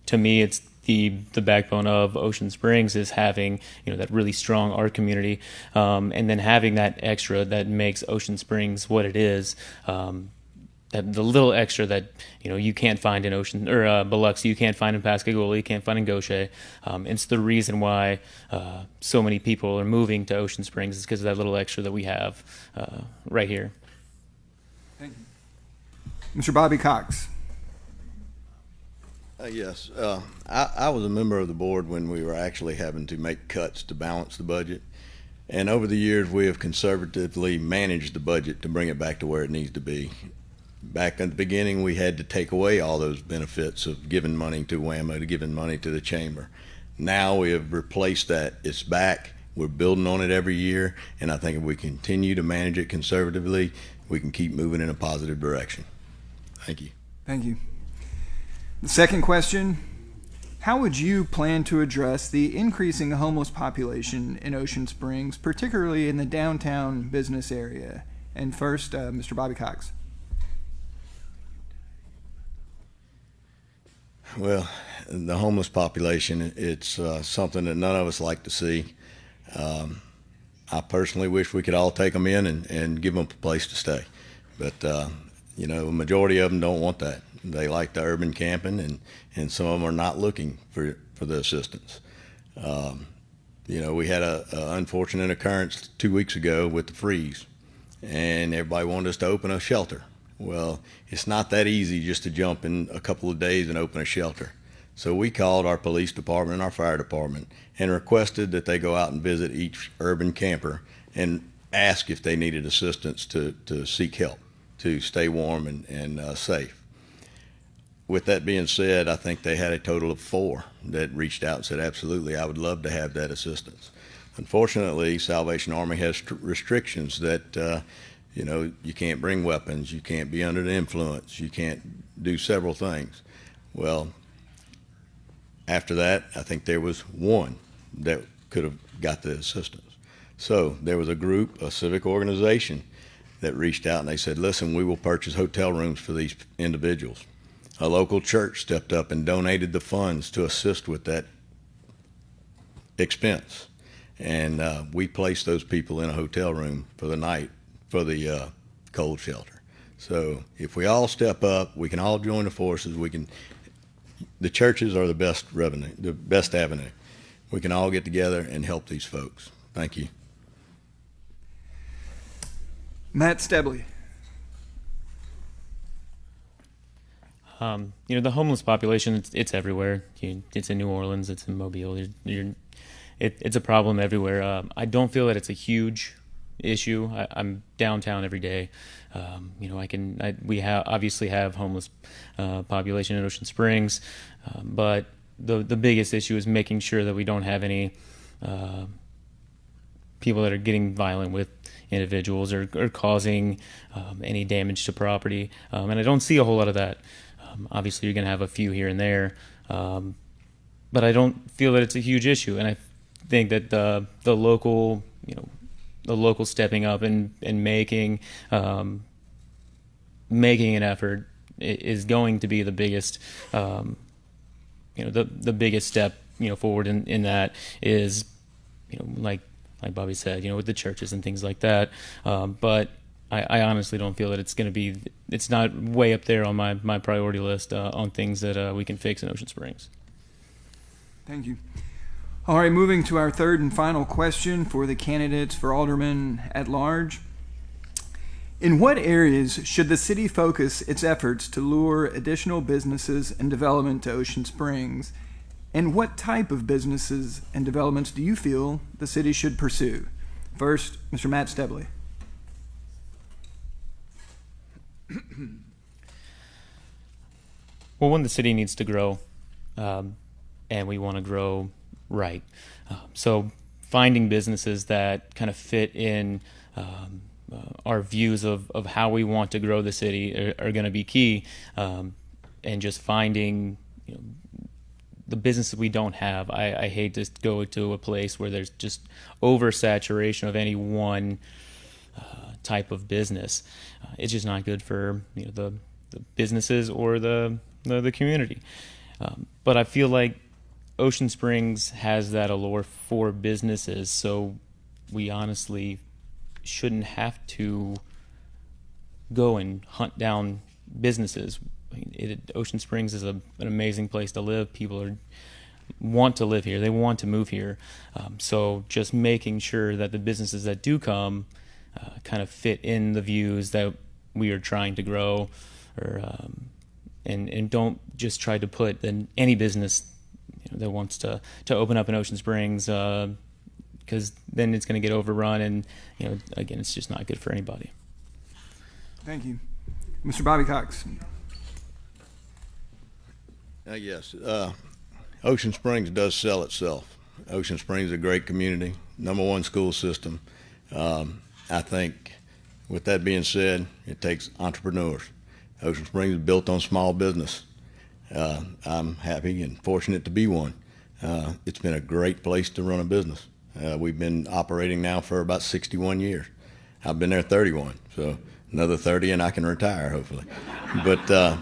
to me, it's the backbone of Ocean Springs is having, that really strong art community, and then having that extra that makes Ocean Springs what it is. That the little extra that you can't find in Biloxi, you can't find in Pascagoula, you can't find in Gaucher. It's the reason why so many people are moving to Ocean Springs is because of that little extra that we have right here. Thank you. Mr. Bobby Cox. Yes, I was a member of the board when we were actually having to make cuts to balance the budget. And over the years, we have conservatively managed the budget to bring it back to where it needs to be. Back at the beginning, we had to take away all those benefits of giving money to WAMA, to giving money to the chamber. Now we have replaced that. It's back. We're building on it every year, and I think if we continue to manage it conservatively, we can keep moving in a positive direction. Thank you. Thank you. The second question, how would you plan to address the increasing homeless population in Ocean Springs, particularly in the downtown business area? And first, Mr. Bobby Cox. Well, the homeless population, it's something that none of us like to see. I personally wish we could all take them in and give them a place to stay. But, a majority of them don't want that. They like the urban camping, and some of them are not looking for the assistance. We had a unfortunate occurrence 2 weeks ago with the freeze, and everybody wanted us to open a shelter. Well, it's not that easy just to jump in a couple of days and open a shelter. So we called our police department and our fire department and requested that they go out and visit each urban camper and ask if they needed assistance to seek help, to stay warm and safe. With that being said, I think they had a total of 4 that reached out and said, absolutely, I would love to have that assistance. Unfortunately, Salvation Army has restrictions that you can't bring weapons, you can't be under the influence, you can't do several things. Well, after that, I think there was 1 that could have got the assistance. So there was a group, a civic organization, that reached out and they said, listen, we will purchase hotel rooms for these individuals. A local church stepped up and donated the funds to assist with that expense. And we placed those people in a hotel room for the night for the cold shelter. So if we all step up, we can all join the forces. The churches are the best avenue. We can all get together and help these folks. Thank you. Matt Stebley. The homeless population, it's everywhere. It's in New Orleans, it's in Mobile. It's a problem everywhere. I don't feel that it's a huge issue. I'm downtown every day. We obviously have homeless population in Ocean Springs, but the biggest issue is making sure that we don't have any people that are getting violent with individuals or causing any damage to property. And I don't see a whole lot of that. Obviously, you're going to have a few here and there, but I don't feel that it's a huge issue. And I think that the local stepping up and making an effort is going to be the biggest, the biggest step, forward in that is, like Bobby said, with the churches and things like that. But I honestly don't feel that it's not way up there on my priority list on things that we can fix in Ocean Springs. Thank you. All right, moving to our third and final question for the candidates for alderman at large. In what areas should the city focus its efforts to lure additional businesses and development to Ocean Springs? And what type of businesses and developments do you feel the city should pursue? First, Mr. Matt Stebley. Well, one, the city needs to grow, and we want to grow right. So finding businesses that kind of fit in our views of how we want to grow the city are going to be key, and just finding the businesses we don't have. I hate to go to a place where there's just oversaturation of any one type of business. It's just not good for the businesses or the community. But I feel like Ocean Springs has that allure for businesses, so we honestly shouldn't have to go and hunt down businesses. Ocean Springs is an amazing place to live. People want to live here. They want to move here. So just making sure that the businesses that do come kind of fit in the views that we are trying to grow, or and don't just try to put any business that wants to open up in Ocean Springs, because then it's going to get overrun, and again, it's just not good for anybody. Thank you. Mr. Bobby Cox. Yes, Ocean Springs does sell itself. Ocean Springs is a great community, #1 school system. I think, with that being said, it takes entrepreneurs. Ocean Springs is built on small business. I'm happy and fortunate to be one. It's been a great place to run a business. We've been operating now for about 61 years. I've been there 31, so another 30 and I can retire, hopefully. But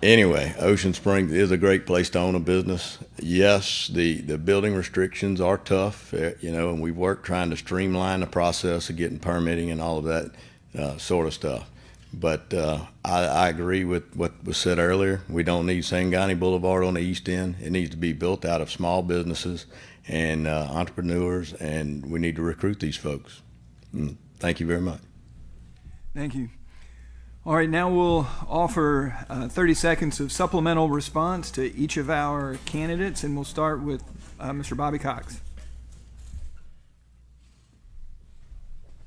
anyway, Ocean Springs is a great place to own a business. Yes, the building restrictions are tough, and we've worked trying to streamline the process of getting permitting and all of that sort of stuff. But I agree with what was said earlier. We don't need Sangani Boulevard on the east end. It needs to be built out of small businesses and entrepreneurs, and we need to recruit these folks. Thank you very much. Thank you. All right, now we'll offer 30 seconds of supplemental response to each of our candidates, and we'll start with Mr. Bobby Cox.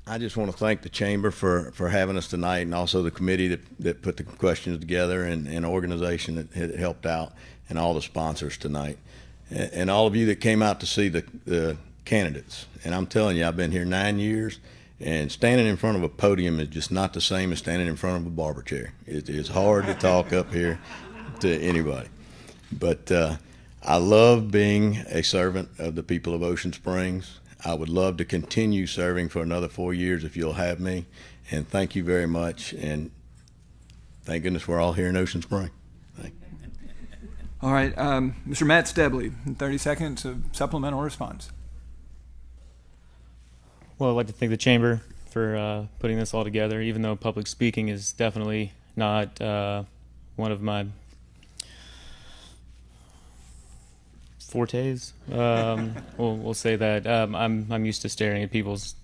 I just want to thank the Chamber for having us tonight, and also the committee that put the questions together, and organization that had helped out, and all the sponsors tonight, and all of you that came out to see the candidates. And I'm telling you, I've been here 9 years, and standing in front of a podium is just not the same as standing in front of a barber chair. It is hard to talk up here to anybody. But I love being a servant of the people of Ocean Springs. I would love to continue serving for another 4 years if you'll have me. And thank you very much. And thank goodness we're all here in Ocean Springs. All right, Mr. Matt Stebley, 30 seconds of supplemental response. Well, I'd like to thank the Chamber for putting this all together, even though public speaking is definitely not one of my fortes. We'll say that. I'm used to staring at people's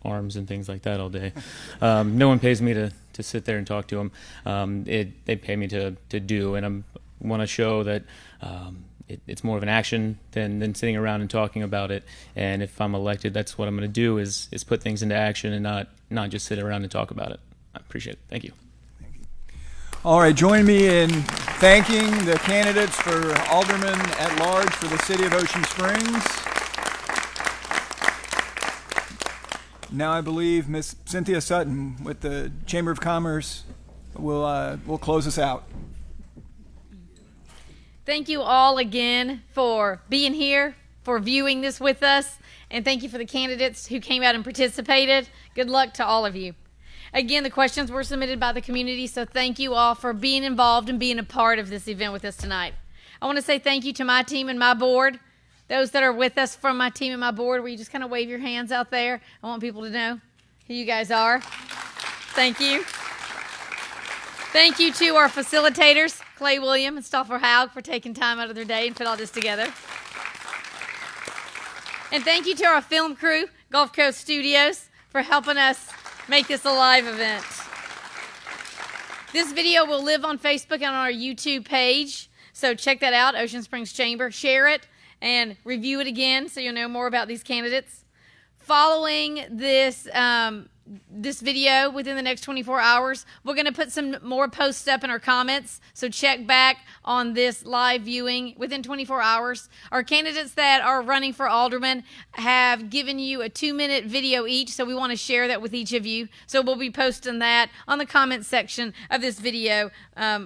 arms and things like that all day. No one pays me to sit there and talk to them. They pay me to do, and I want to show that it's more of an action than sitting around and talking about it. And if I'm elected, that's what I'm going to do is put things into action and not just sit around and talk about it. I appreciate it. Thank you. All right, join me in thanking the candidates for Alderman at large for the city of Ocean Springs. Now I believe Ms. Cynthia Sutton with the Chamber of Commerce will close us out. Thank you all again for being here, for viewing this with us, and thank you for the candidates who came out and participated. Good luck to all of you. Again, the questions were submitted by the community, so thank you all for being involved and being a part of this event with us tonight. I want to say thank you to my team and my board. Those that are with us from my team and my board, will you just kind of wave your hands out there? I want people to know who you guys are. Thank you. Thank you to our facilitators, Clay William and Stauffer Haug, for taking time out of their day and put all this together. And thank you to our film crew, Gulf Coast Studios, for helping us make this a live event. This video will live on Facebook and on our YouTube page, so check that out, Ocean Springs Chamber. Share it and review it again so you'll know more about these candidates. Following this this video within the next 24 hours, we're going to put some more posts up in our comments, so check back on this live viewing within 24 hours. Our candidates that are running for alderman have given you a 2-minute video each, so we want to share that with each of you. So we'll be posting that on the comments section of this video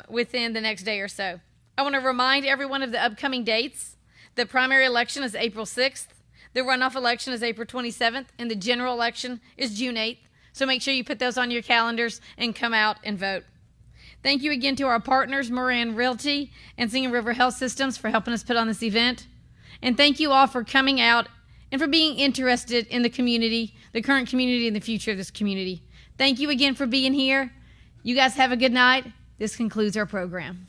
within the next day or so. I want to remind everyone of the upcoming dates. The primary election is April 6th. The runoff election is April 27th, and the general election is June 8th. So make sure you put those on your calendars and come out and vote. Thank you again to our partners, Moran Realty and Singing River Health Systems, for helping us put on this event. And thank you all for coming out and for being interested in the community, the current community, and the future of this community. Thank you again for being here. You guys have a good night. This concludes our program.